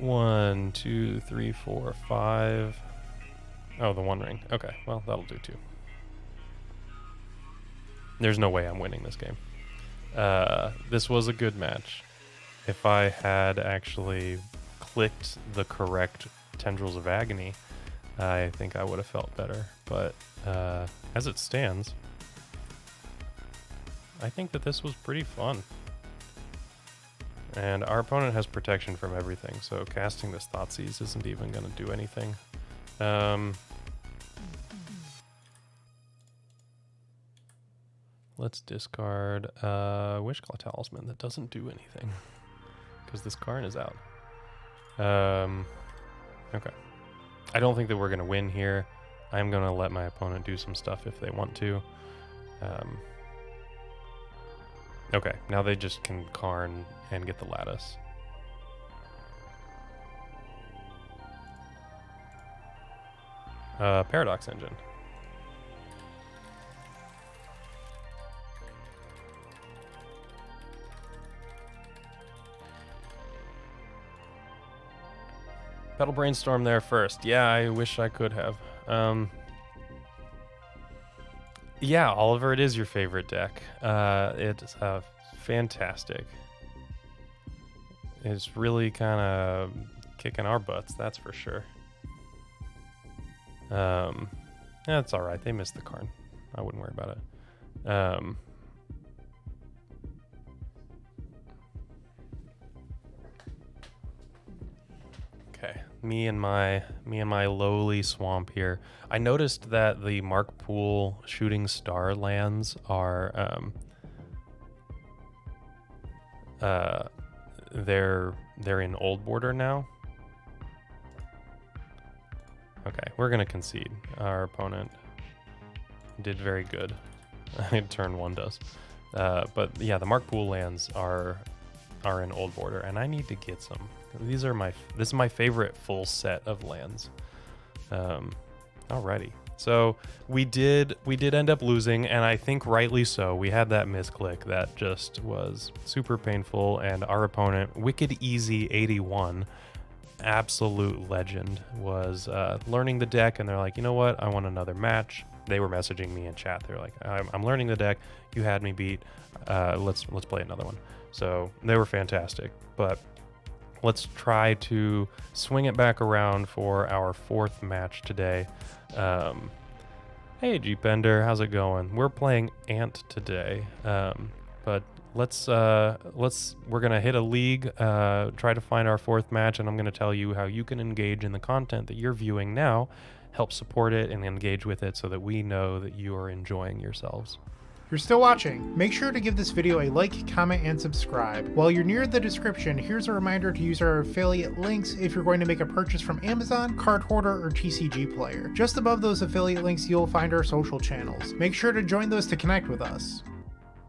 1, 2, 3, 4, 5. Oh, the One Ring. Okay, well, that'll do too. There's no way I'm winning this game. This was a good match. If I had actually clicked the correct Tendrils of Agony, I think I would have felt better. But as it stands, I think that this was pretty fun. And our opponent has protection from everything, so casting this Thoughtseize isn't even going to do anything. Let's discard Wishclaw Talisman. That doesn't do anything because this Karn is out. Okay. I don't think that we're going to win here. I'm going to let my opponent do some stuff if they want to. Okay, now they just can Karn and get the Lattice. Paradox Engine. Petal Brainstorm there first. Yeah, I wish I could have. Yeah, Oliver, it is your favorite deck. It's fantastic. It's really kind of kicking our butts, that's for sure. That's all right. They missed the Karn. I wouldn't worry about it. Okay, me and my lowly swamp here. I noticed that the Mark Pool Shooting Star lands are they're in old border now. Okay, we're gonna concede. Our opponent did very good. Turn 1 does. But yeah, the Mark Pool lands are in old border, and I need to get some. This is my favorite full set of lands. Alrighty. So we did end up losing, and I think rightly so. We had that misclick that just was super painful, and our opponent, Wicked Easy 81, absolute legend, was learning the deck, and they're like, you know what? I want another match. They were messaging me in chat. They're like, I'm learning the deck. You had me beat. Let's play another one. So they were fantastic, but let's try to swing it back around for our 4th match today. Hey, G-Bender, how's it going? We're playing Ant today, but we're gonna hit a league, try to find our 4th match, and I'm gonna tell you how you can engage in the content that you're viewing now, help support it and engage with it so that we know that you are enjoying yourselves.
If you're still watching, make sure to give this video a like, comment, and subscribe. While you're near the description, here's a reminder to use our affiliate links if you're going to make a purchase from Amazon, Card Hoarder, or TCG Player. Just above those affiliate links, you'll find our social channels. Make sure to join those to connect with us.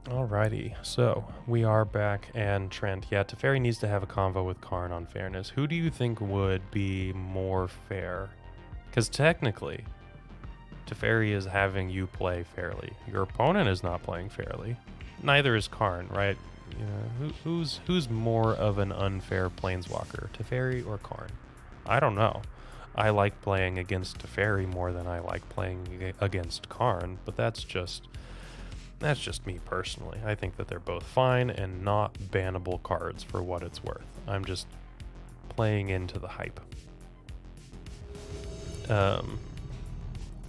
Alrighty, so we are back, and Trent, yeah, Teferi needs to have a convo with Karn on fairness. Who do you think would be more fair? Because technically, Teferi is having you play fairly. Your opponent is not playing fairly. Neither is Karn, right? Who's more of an unfair planeswalker, Teferi or Karn? I don't know. I like playing against Teferi more than I like playing against Karn, but that's just me personally. I think that they're both fine and not bannable cards for what it's worth. I'm just playing into the hype.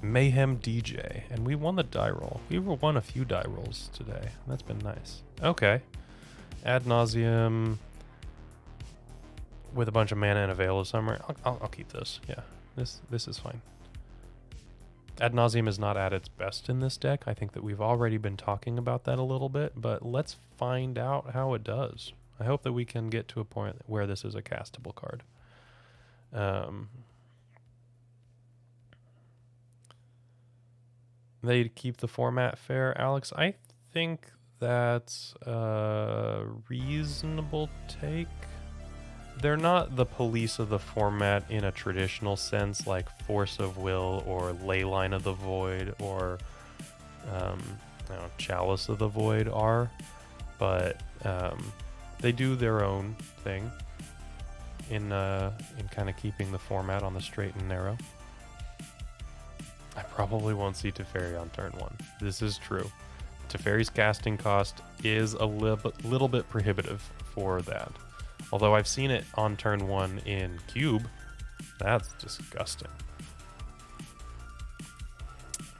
Mayhem DJ, and we won the die roll. We won a few die rolls today. That's been nice. Okay. Ad Nauseam with a bunch of mana and a Veil of Summer. I'll keep this. Yeah, this is fine. Ad Nauseam is not at its best in this deck. I think that we've already been talking about that a little bit, but let's find out how it does. I hope that we can get to a point where this is a castable card. They keep the format fair, Alex. I think that's a reasonable take. They're not the police of the format in a traditional sense, like Force of Will or Leyline of the Void or Chalice of the Void are, but they do their own thing in kind of keeping the format on the straight and narrow. I probably won't see Teferi on turn 1. This is true. Teferi's casting cost is a little bit prohibitive for that. Although I've seen it on turn 1 in Cube. That's disgusting.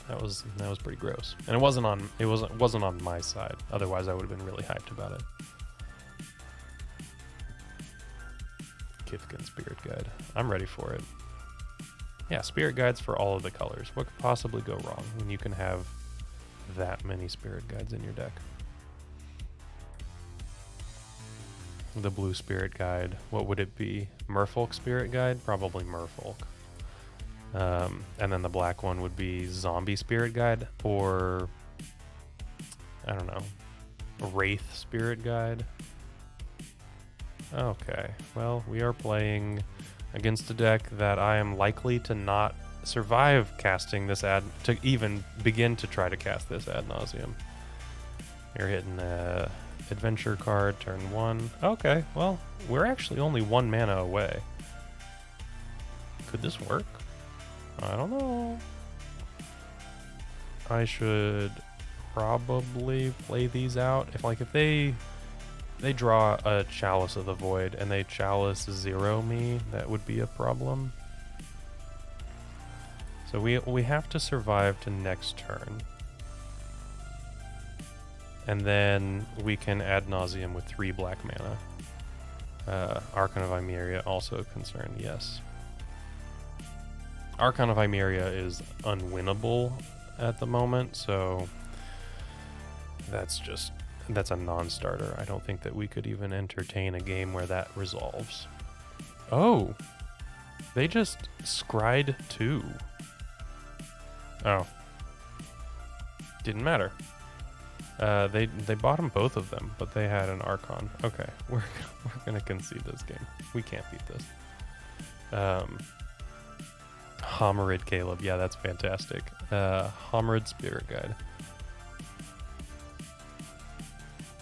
That was pretty gross. And it wasn't on my side. Otherwise I would have been really hyped about it. Kithkin Spirit Guide. I'm ready for it. Yeah, Spirit Guides for all of the colors. What could possibly go wrong when you can have that many Spirit Guides in your deck? The blue Spirit Guide, what would it be? Merfolk Spirit Guide? Probably Merfolk. And then the black one would be Zombie Spirit Guide, or I don't know, Wraith Spirit Guide. Okay, well, we are playing against a deck that I am likely to not survive casting this to even begin to try to cast this Ad Nauseam. You're hitting a adventure card turn 1. Okay, well, we're actually only 1 mana away. Could this work? I don't know. I should probably play these out. If they draw a Chalice of the Void and they Chalice 0 me, that would be a problem. So we have to survive to next turn. And then we can Ad Nauseam with 3 black mana. Archon of Nymeria also a concern, yes. Archon of Nymeria is unwinnable at the moment, so that's a non-starter. I don't think that we could even entertain a game where that resolves. Oh, they just scryed 2. Oh, didn't matter. They bottomed both of them, but they had an Archon. Okay, we're gonna concede this game. We can't beat this. Homerid Caleb, yeah, that's fantastic. Homerid Spirit Guide.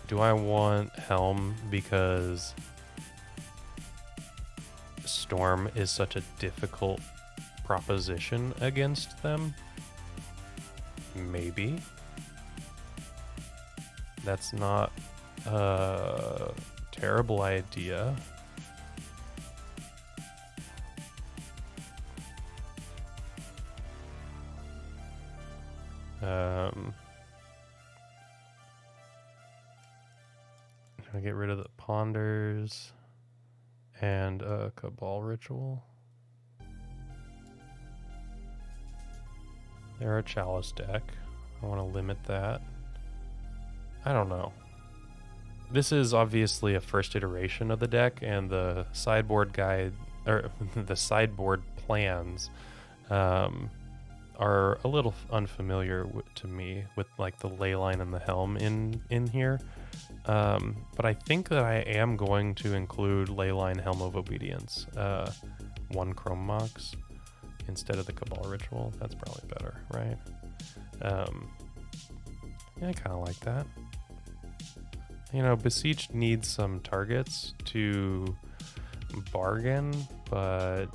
Do I want Helm because Storm is such a difficult proposition against them? Maybe. That's not a terrible idea. I get rid of the Ponders and a Cabal Ritual. They're a Chalice deck. I want to limit that. I don't know. This is obviously a first iteration of the deck, and the sideboard guide, or the sideboard plans, are a little unfamiliar to me with like the Leyline and the Helm in here. But I think that I am going to include Leyline Helm of Obedience, 1 Chrome Mox instead of the Cabal Ritual. That's probably better, right? Yeah, I kind of like that. You know, Beseech needs some targets to bargain, but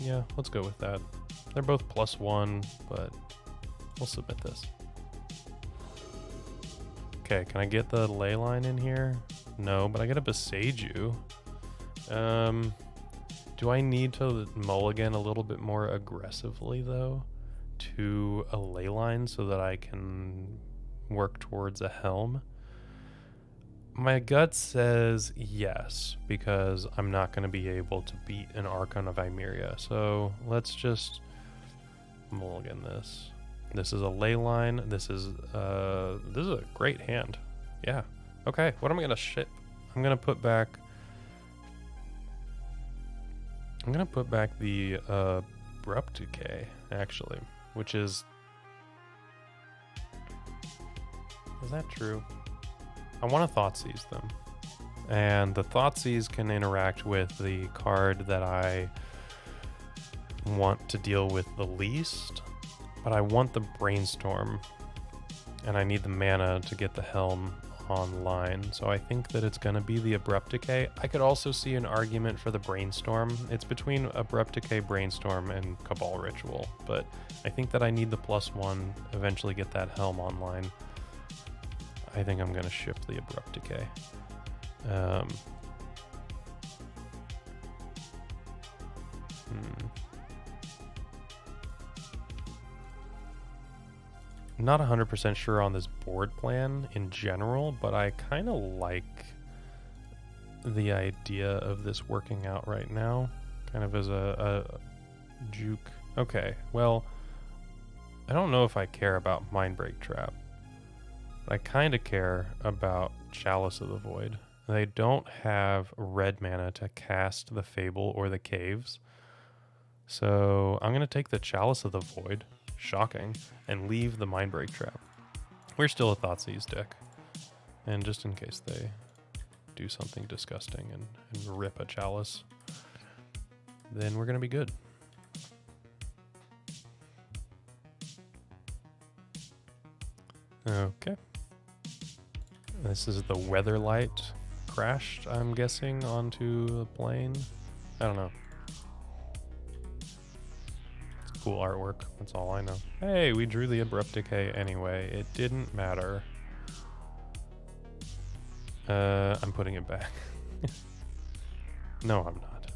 yeah, let's go with that. They're both +1, but we'll submit this. Okay, can I get the Leyline in here? No, but I get a Beseech you. Do I need to mulligan a little bit more aggressively, though, to a Leyline so that I can work towards a Helm? My gut says yes, because I'm not going to be able to beat an Archon of Nymeria. So let's just mulligan this. This is a ley line. This is a great hand. Yeah. Okay, what am I gonna ship? I'm gonna put back the Abrupt Decay, actually, which is that true? I want to Thoughtseize them. And the Thoughtseize can interact with the card that I want to deal with the least, but I want the Brainstorm, and I need the mana to get the Helm online, so I think that it's going to be the Abrupt Decay. I could also see an argument for the Brainstorm. It's between Abrupt Decay, Brainstorm, and Cabal Ritual, but I think that I need the +1, eventually get that Helm online. I think I'm going to ship the Abrupt Decay. Not 100% sure on this board plan in general, but I kind of like the idea of this working out right now, kind of as a juke. Okay, well, I don't know if I care about Mindbreak Trap. I kind of care about Chalice of the Void. They don't have red mana to cast the Fable or the Caves, so I'm going to take the Chalice of the Void, shocking, and leave the Mindbreak Trap. We're still a Thoughtseize deck, and just in case they do something disgusting and rip a Chalice, then we're going to be good. Okay. This is the Weatherlight crashed, I'm guessing, onto the plane. I don't know. It's cool artwork, that's all I know. Hey, we drew the Abrupt Decay anyway. It didn't matter. I'm putting it back. No, I'm not.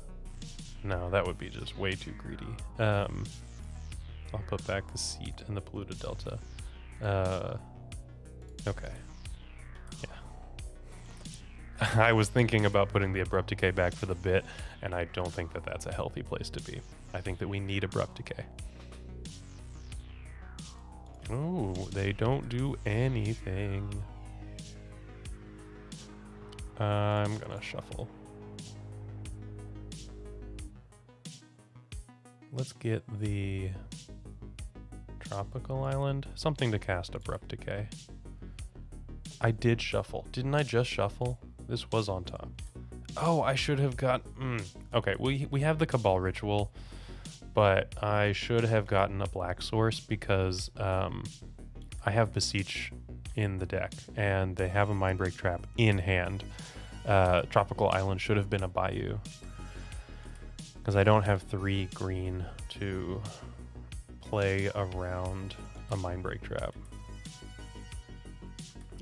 No, that would be just way too greedy. I'll put back the Seat and the Polluted Delta. Okay. I was thinking about putting the Abrupt Decay back for the bit, and I don't think that that's a healthy place to be. I think that we need Abrupt Decay. Oh, they don't do anything. I'm gonna shuffle. Let's get the Tropical Island. Something to cast Abrupt Decay. I did shuffle. Didn't I just shuffle? This was on top. Oh, I should have got... Okay, we have the Cabal Ritual, but I should have gotten a black source because I have Beseech in the deck, and they have a Mindbreak Trap in hand. Tropical Island should have been a Bayou, because I don't have 3 green to play around a Mindbreak Trap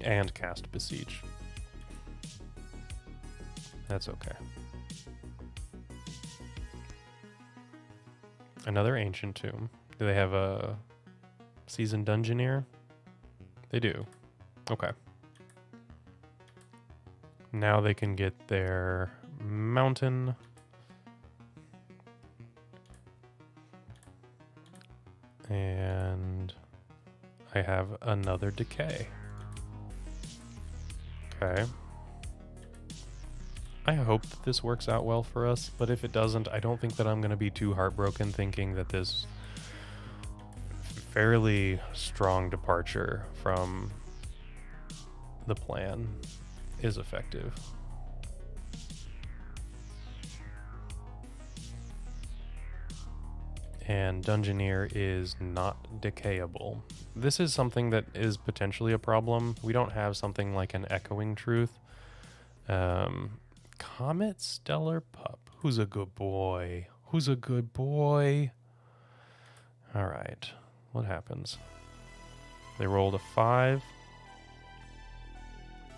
and cast Beseech. That's okay. Another Ancient Tomb. Do they have a Seasoned Dungeoneer? They do. Okay. Now they can get their Mountain. And I have another Decay. Okay. I hope that this works out well for us, but if it doesn't, I don't think that I'm going to be too heartbroken thinking that this fairly strong departure from the plan is effective. And Dungeoneer is not decayable. This is something that is potentially a problem. We don't have something like an Echoing Truth. Comet Stellar Pup. Who's a good boy? Who's a good boy? All right. What happens? They rolled a 5.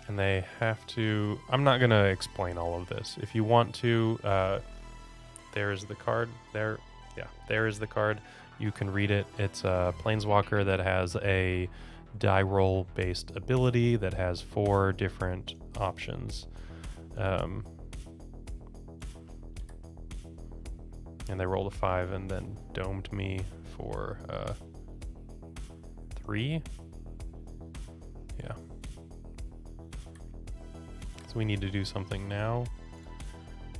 And they have to... I'm not going to explain all of this. If you want to, there's the card. There. Yeah, there is the card. You can read it. It's a Planeswalker that has a die roll based ability that has 4 different options. And they rolled a 5 and then domed me for 3? Yeah. So we need to do something now.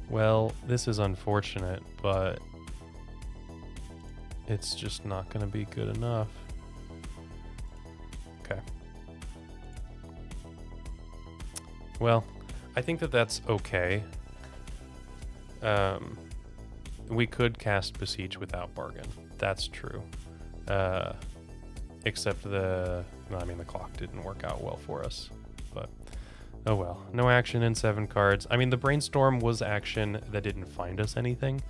Well, this is unfortunate, but it's just not going to be good enough. Okay. Well, I think that that's okay. We could cast Beseech without Bargain. That's true. Except the clock didn't work out well for us. But, oh well. No action in 7 cards. I mean, the Brainstorm was action that didn't find us anything.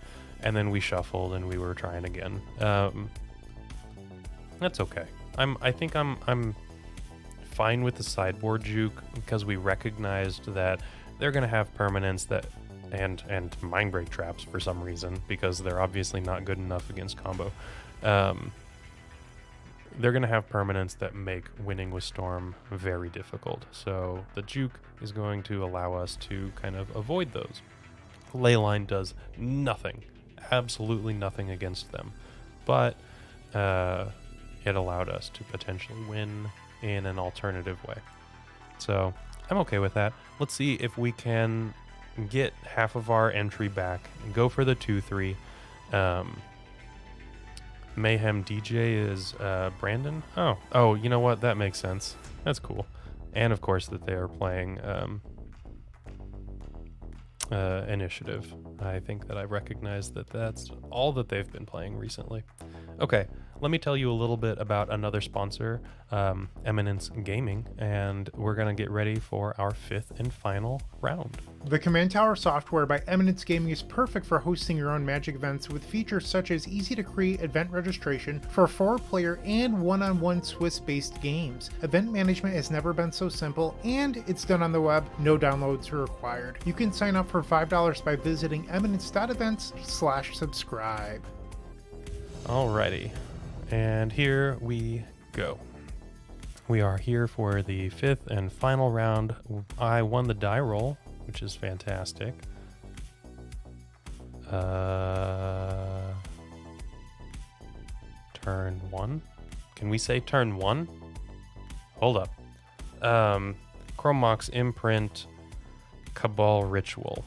And then we shuffled and we were trying again. That's okay. I think I'm fine with the sideboard juke because we recognized that they're going to have permanents that and Mindbreak traps for some reason because they're obviously not good enough against combo. They're going to have permanents that make winning with Storm very difficult. So the juke is going to allow us to kind of avoid those. Leyline does nothing, absolutely nothing against them, but it allowed us to potentially win in an alternative way. So I'm okay with that. Let's see if we can get half of our entry back and go for the 2-3. Mayhem DJ is Brandon. Oh, you know what? That makes sense. That's cool. And of course that they are playing Initiative. I think that I recognize that that's all that they've been playing recently. Okay, let me tell you a little bit about another sponsor, Eminence Gaming, and we're going to get ready for our 5th and final round.
The Command Tower software by Eminence Gaming is perfect for hosting your own Magic events with features such as easy-to-create event registration for 4-player and one-on-one Swiss-based games. Event management has never been so simple, and it's done on the web, no downloads are required. You can sign up for $5 by visiting eminence.events/subscribe.
Alrighty, and here we go. We are here for the 5th and final round. I won the die roll, which is fantastic. Turn 1. Can we say turn 1? Hold up. Chrome Mox Imprint Cabal Ritual.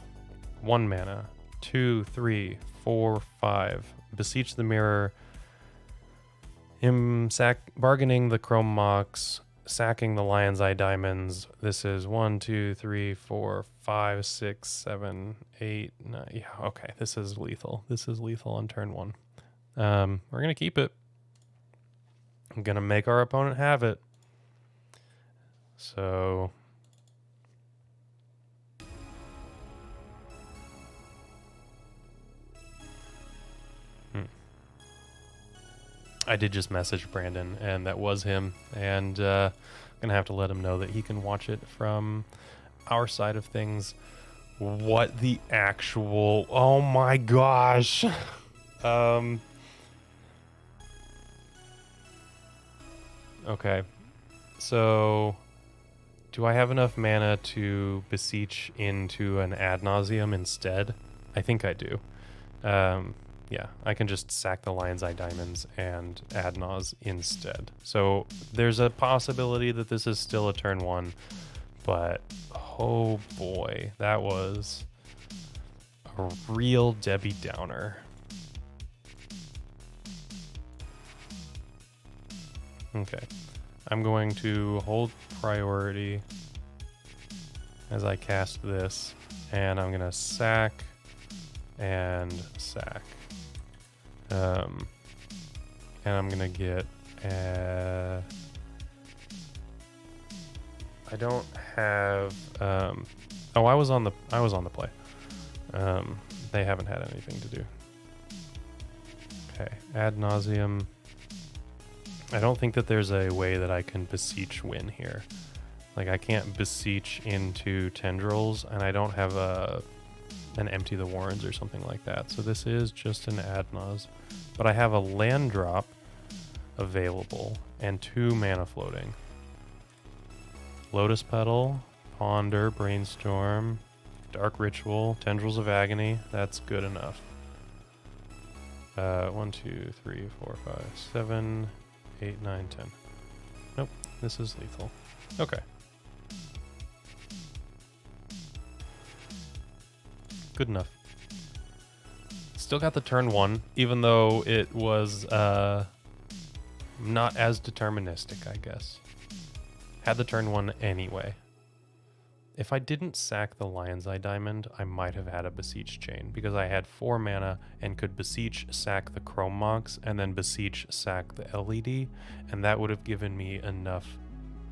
1 mana. 2, 3, 4, 5. Beseech the Mirror. Bargaining the Chrome Mox. Sacking the Lion's Eye Diamonds. This is 1, 2, 3, 4, 5, 6, 7, 8, 9. Yeah, okay. This is lethal. This is lethal on turn 1. We're going to keep it. I'm going to make our opponent have it. So I did just message Brandon, and that was him, and I'm going to have to let him know that he can watch it from our side of things. What the actual... Oh my gosh! Okay, so do I have enough mana to Beseech into an Ad Nauseam instead? I think I do. Yeah, I can just sack the Lion's Eye Diamonds and Ad Naus instead. So there's a possibility that this is still a turn 1, but oh boy, that was a real Debbie Downer. Okay, I'm going to hold priority as I cast this, and I'm gonna sack and sack. And I'm gonna get I don't have oh, I was on the play. They haven't had anything to do. Okay, Ad Nauseam. I don't think that there's a way that I can Beseech win here. Like, I can't Beseech into Tendrils, and I don't have an Empty the Warrens or something like that. So this is just an Ad Naus. But I have a land drop available and 2 mana floating. Lotus Petal, Ponder, Brainstorm, Dark Ritual, Tendrils of Agony. That's good enough. 1, 2, 3, 4, 5, 7, 8, 9, 10. This is lethal. Okay. Good enough. Still got the turn 1, even though it was not as deterministic, I guess. Had the turn 1 anyway. If I didn't sack the Lion's Eye Diamond, I might have had a Beseech chain, because I had 4 mana and could Beseech sack the Chrome Mox and then Beseech sack the LED, and that would have given me enough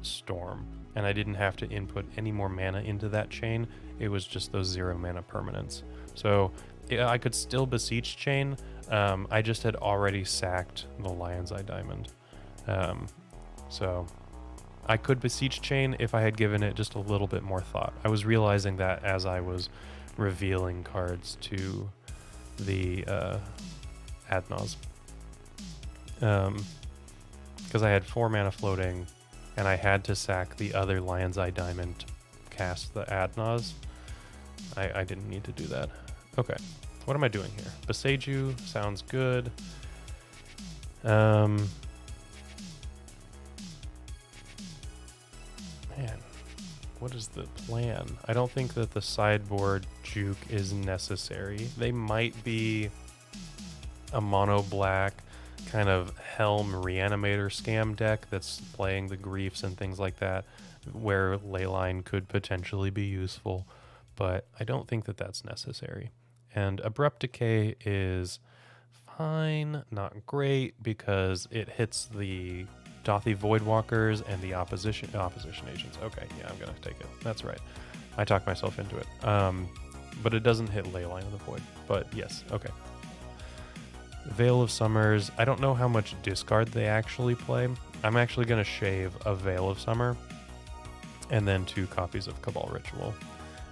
Storm. And I didn't have to input any more mana into that chain, it was just those 0 mana permanents. So yeah, I could still Beseech chain, I just had already sacked the Lion's Eye Diamond. So I could Beseech chain if I had given it just a little bit more thought. I was realizing that as I was revealing cards to the Ad Nauseam. Because I had 4 mana floating, and I had to sack the other Lion's Eye Diamond to cast the Ad Nauseam. I didn't need to do that. Okay, what am I doing here? Beseech you sounds good. Man, what is the plan? I don't think that the sideboard juke is necessary. They might be a mono black kind of Helm Reanimator scam deck that's playing the Griefs and things like that, where Leyline could potentially be useful, but I don't think that that's necessary. And Abrupt Decay is fine, not great, because it hits the Dothy Voidwalkers and the opposition agents. Okay, yeah, I'm gonna take it. That's right. I talked myself into it. But it doesn't hit Leyline of the Void. But yes, okay. Veil of Summers. I don't know how much discard they actually play. I'm actually gonna shave a Veil of Summer and then 2 copies of Cabal Ritual.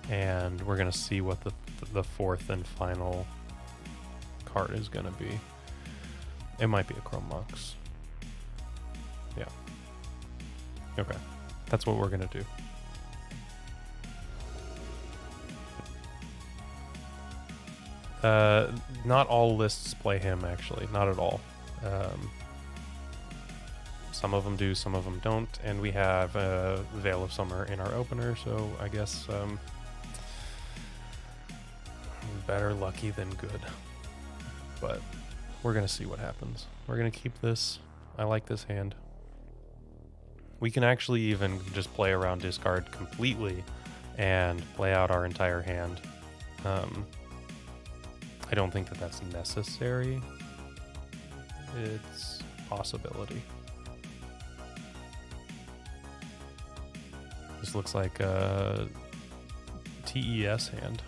And we're gonna see what the 4th and final card is gonna be. It might be a Chrome Mox. Yeah. Okay. That's what we're going to do. Not all lists play him, actually. Not at all. Some of them do, some of them don't. And we have Veil of Summer in our opener, so I guess better lucky than good. But we're going to see what happens. We're going to keep this. I like this hand. We can actually even just play around discard completely and play out our entire hand. I don't think that that's necessary. It's a possibility. This looks like a TES hand.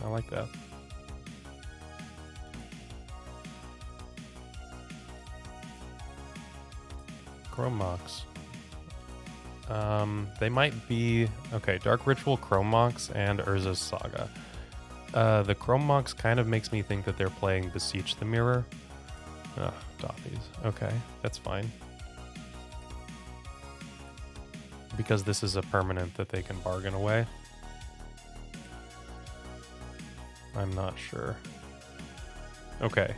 I like that. Chrome Mox. They might be... Okay, Dark Ritual, Chrome Mox, and Urza's Saga. The Chrome Mox kind of makes me think that they're playing Beseech the Mirror. Ugh, Dothies. Okay, that's fine. Because this is a permanent that they can bargain away. I'm not sure. Okay,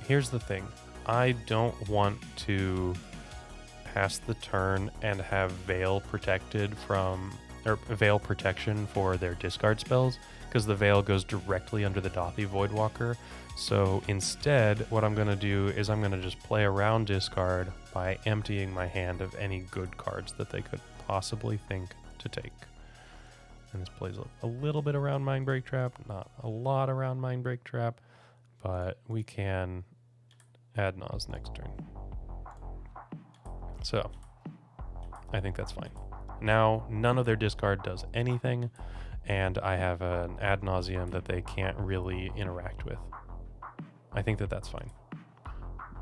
here's the thing. I don't want to pass the turn and have Veil protected from, or Veil protection for their discard spells, because the Veil goes directly under the Dothy Voidwalker. So instead, what I'm going to do is I'm going to just play around discard by emptying my hand of any good cards that they could possibly think to take. And this plays a little bit around Mindbreak Trap, not a lot around Mindbreak Trap, but we can Ad Nauseam next turn. So, I think that's fine. Now, none of their discard does anything, and I have an Ad Nauseam that they can't really interact with. I think that that's fine.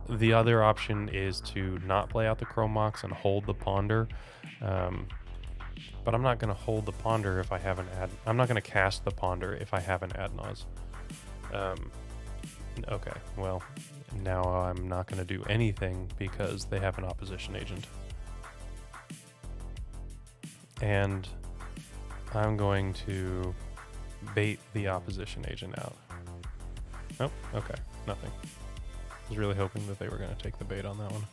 The other option is to not play out the Chrome Mox and hold the Ponder, but I'm not going to hold the Ponder if I have an I'm not going to cast the Ponder if I have an Ad Nauseam. Okay, well, now I'm not going to do anything because they have an opposition agent. And I'm going to bait the opposition agent out. Oh, okay, nothing. I was really hoping that they were going to take the bait on that one.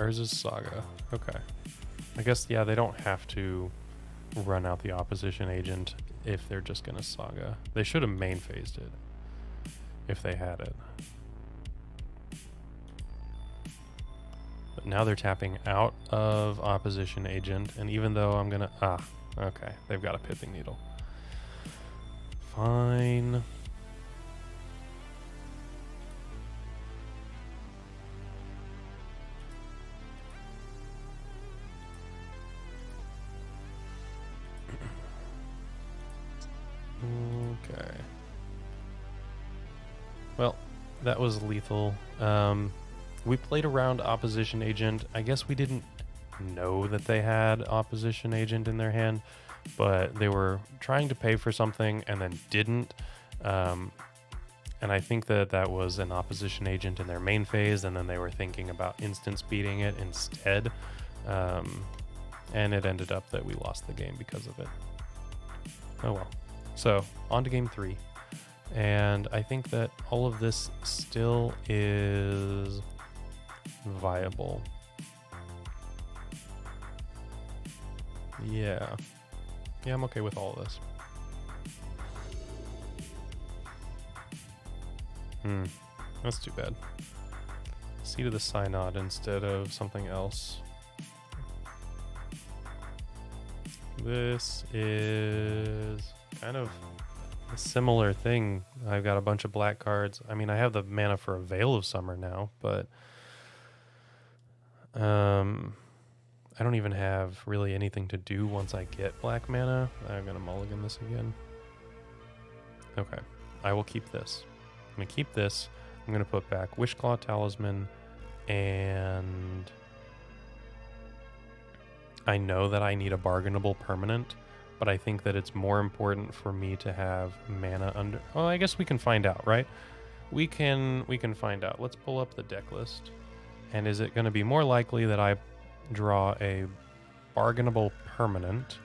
Urza's Saga. Okay. I guess, yeah, they don't have to run out the opposition agent if they're just going to Saga. They should have main phased it if they had it. But now they're tapping out of opposition agent, and even though I'm going to... okay, they've got a Pithing Needle. Fine. Okay. Well, that was lethal. We played around opposition agent. I guess we didn't know that they had opposition agent in their hand, but they were trying to pay for something and then didn't. And I think that was an opposition agent in their main phase, and then they were thinking about instant speeding it instead. And it ended up that we lost the game because of it. Oh well. So, on to game 3. And I think that all of this still is viable. Yeah, I'm okay with all of this. That's too bad. Seed of the Synod instead of something else. This is kind of a similar thing. I've got a bunch of black cards. I mean, I have the mana for a Veil of Summer now, but I don't even have really anything to do once I get black mana. I'm going to mulligan this again. Okay, I will keep this. I'm going to keep this. I'm going to put back Wishclaw Talisman, and I know that I need a bargainable permanent, but I think that it's more important for me to have mana under... Oh, I guess we can find out, right? We can find out. Let's pull up the deck list. And is it going to be more likely that I draw a bargainable permanent,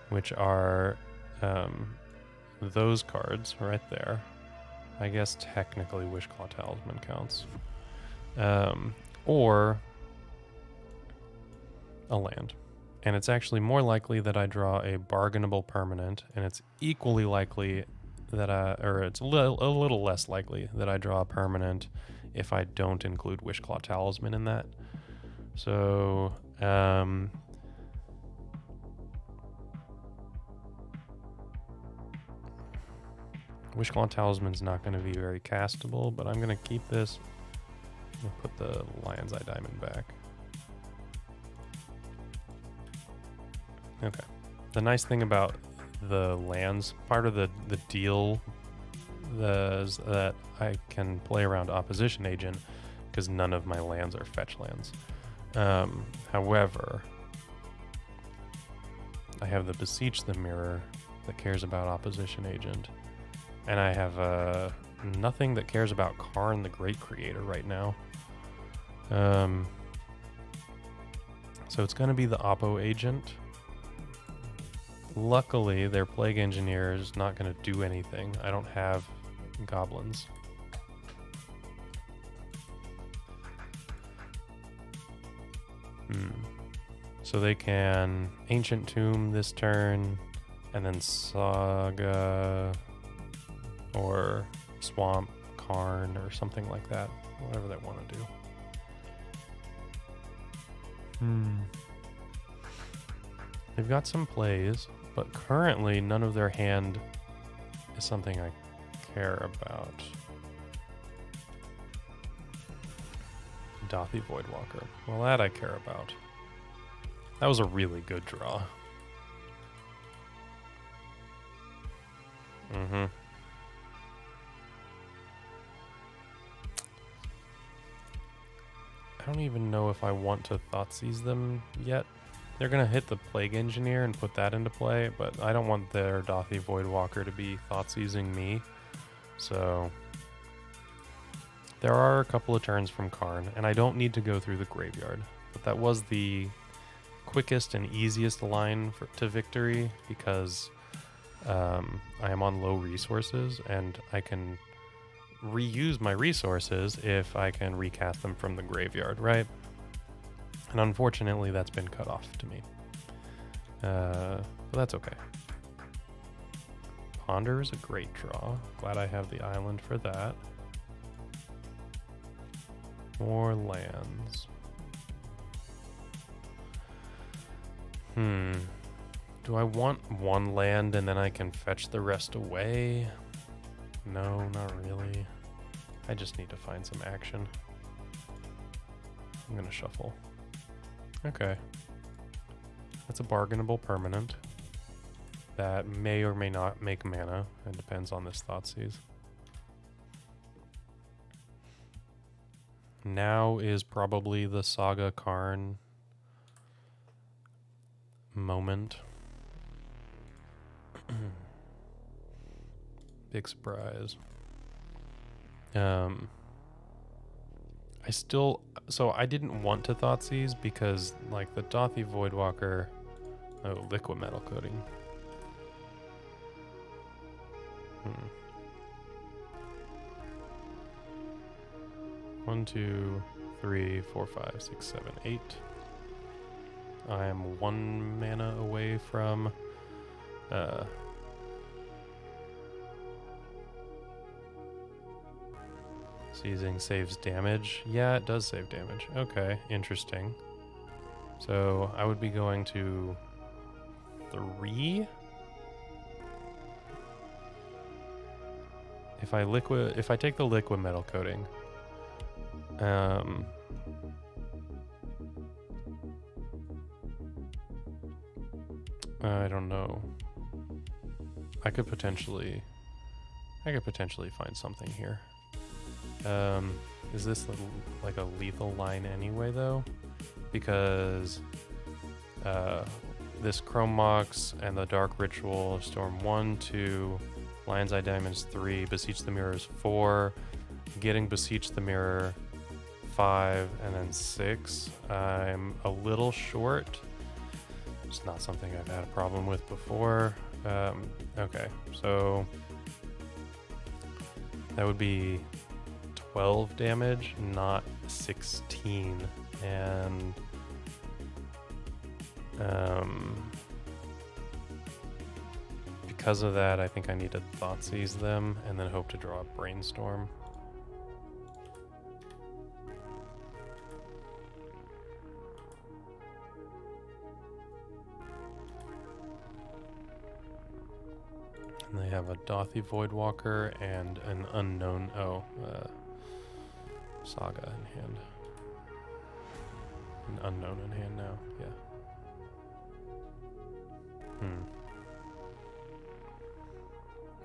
which are those cards right there? I guess technically Wishclaw Talisman counts. Or a land. And it's actually more likely that I draw a bargainable permanent, and it's equally likely that it's a little less likely that I draw a permanent if I don't include Wishclaw Talisman in that. So, Wishclaw Talisman's not going to be very castable, but I'm going to keep this. I'm going to put the Lion's Eye Diamond back. Okay. The nice thing about the lands, part of the deal is that I can play around opposition agent because none of my lands are fetch lands. However, I have the Beseech the Mirror that cares about opposition agent, and I have nothing that cares about Karn the Great Creator right now. So it's going to be the Oppo agent. Luckily, their Plague Engineer is not going to do anything. I don't have goblins. So they can Ancient Tomb this turn, and then Saga, or Swamp, Karn, or something like that. Whatever they want to do. They've got some plays, but currently none of their hand is something I care about. Dothy Voidwalker. Well, that I care about. That was a really good draw. I don't even know if I want to Thoughtseize them yet. They're going to hit the Plague Engineer and put that into play, but I don't want their Dothy Voidwalker to be Thoughtseizing me. So there are a couple of turns from Karn, and I don't need to go through the graveyard. But that was the quickest and easiest line to victory because I am on low resources, and I can reuse my resources if I can recast them from the graveyard, right? And unfortunately, that's been cut off to me. But that's okay. Ponder is a great draw. Glad I have the island for that. More lands. Do I want one land and then I can fetch the rest away? No, not really. I just need to find some action. I'm gonna shuffle. Okay. That's a bargainable permanent that may or may not make mana. It depends on this Thoughtseize. Now is probably the Saga Karn moment. Big surprise. I didn't want to Thoughtseize because, like, the Dothy Voidwalker... Oh, liquid metal coating. 1, 2, 3, 4, 5, 6, 7, 8. I am 1 mana away from... Seizing saves damage. Yeah, it does save damage. Okay, interesting. So I would be going to 3. If I take the liquid metal coating, I don't know. I could potentially find something here. Is this like a lethal line anyway, though? Because this Chrome Mox and the Dark Ritual Storm 1, 2, Lion's Eye Diamonds 3, Beseech the Mirror is 4, getting Beseech the Mirror 5, and then 6. I'm a little short. It's not something I've had a problem with before. Okay, so that would be 12 damage, not 16, and because of that, I think I need to Thoughtseize them and then hope to draw a Brainstorm. And they have a Dothy Voidwalker and an unknown... Saga in hand. An unknown in hand now, yeah.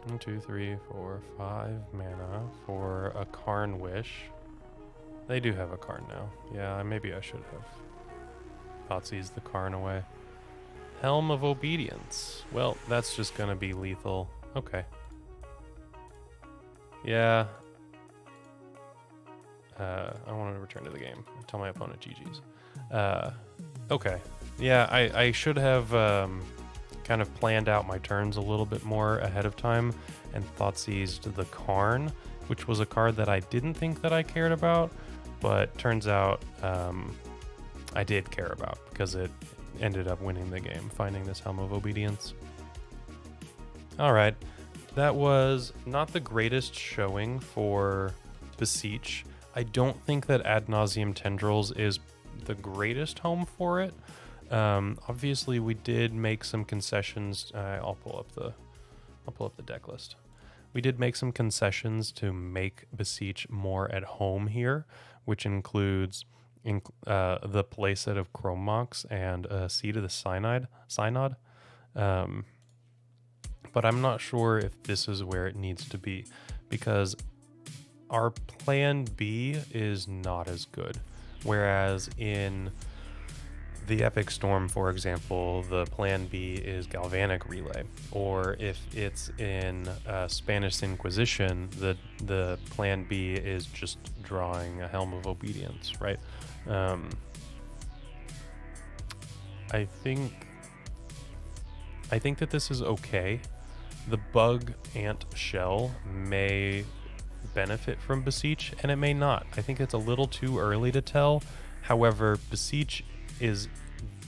1, 2, 3, 4, 5 mana for a Karn Wish. They do have a Karn now. Yeah, maybe I should have Thoughtseized the Karn away. Helm of Obedience. Well, that's just gonna be lethal. Okay. Yeah. I want to return to the game. Tell my opponent GG's. Okay. Yeah, I should have kind of planned out my turns a little bit more ahead of time and Thoughtseized the Karn, which was a card that I didn't think that I cared about, but turns out I did care about because it ended up winning the game, finding this Helm of Obedience. All right. That was not the greatest showing for Beseech. I don't think that Ad Nauseam Tendrils is the greatest home for it. Obviously, we did make some concessions. I'll pull up the deck list. We did make some concessions to make Beseech more at home here, which includes the playset of Chrome Mox and Seed of the Synod. But I'm not sure if this is where it needs to be, because our plan B is not as good. Whereas in the Epic Storm, for example, the plan B is Galvanic Relay. Or if it's in Spanish Inquisition, the plan B is just drawing a Helm of Obedience, right? I think that this is okay. The Bug Ant Shell may benefit from Beseech, and it may not. I think it's a little too early to tell. However, Beseech is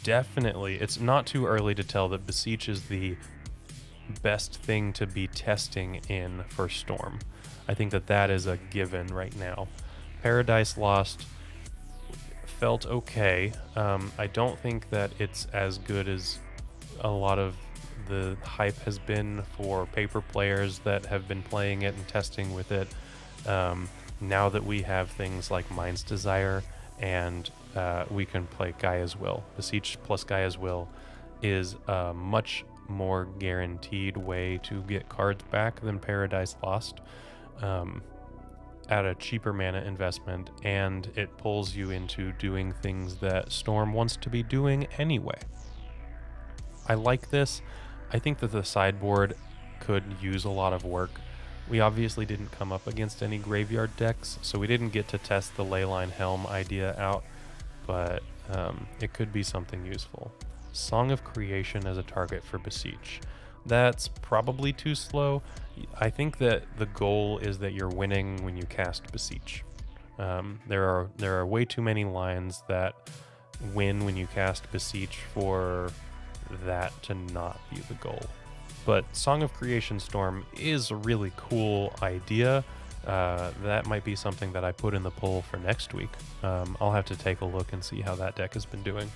definitely, it's not too early to tell that Beseech is the best thing to be testing in for Storm. I think that is a given right now. Paradise Lost felt okay. I don't think that it's as good as a lot of the hype has been for paper players that have been playing it and testing with it. Now that we have things like Mind's Desire and we can play Gaia's Will. Beseech plus Gaia's Will is a much more guaranteed way to get cards back than Paradise Lost at a cheaper mana investment, and it pulls you into doing things that Storm wants to be doing anyway. I like this. I think that the sideboard could use a lot of work. We obviously didn't come up against any graveyard decks, so we didn't get to test the Leyline Helm idea out, but it could be something useful. Song of Creation as a target for Beseech. That's probably too slow. I think that the goal is that you're winning when you cast Beseech. There are way too many lines that win when you cast Beseech for that to not be the goal. But Song of Creation Storm is a really cool idea. That might be something that I put in the poll for next week. I'll have to take a look and see how that deck has been doing.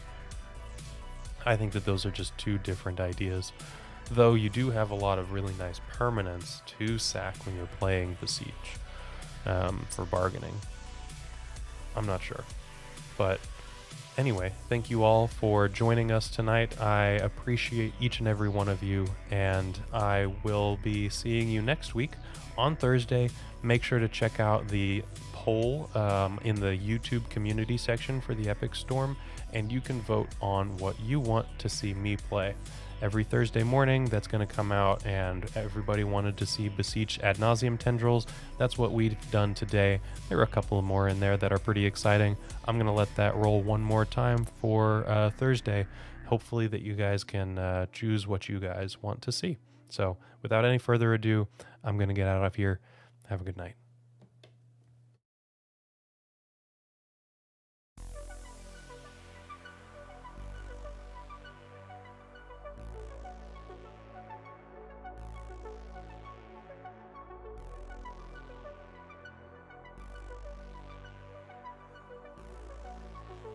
I think that those are just two different ideas. Though you do have a lot of really nice permanents to sack when you're playing Beseech for bargaining. I'm not sure. But anyway, thank you all for joining us tonight. I appreciate each and every one of you, and I will be seeing you next week on Thursday. Make sure to check out the poll in the YouTube community section for the Epic Storm, and you can vote on what you want to see me play. Every Thursday morning, that's going to come out, and everybody wanted to see Beseech Ad Nauseam Tendrils. That's what we've done today. There are a couple more in there that are pretty exciting. I'm going to let that roll one more time for Thursday. Hopefully that you guys can choose what you guys want to see. So without any further ado, I'm going to get out of here. Have a good night.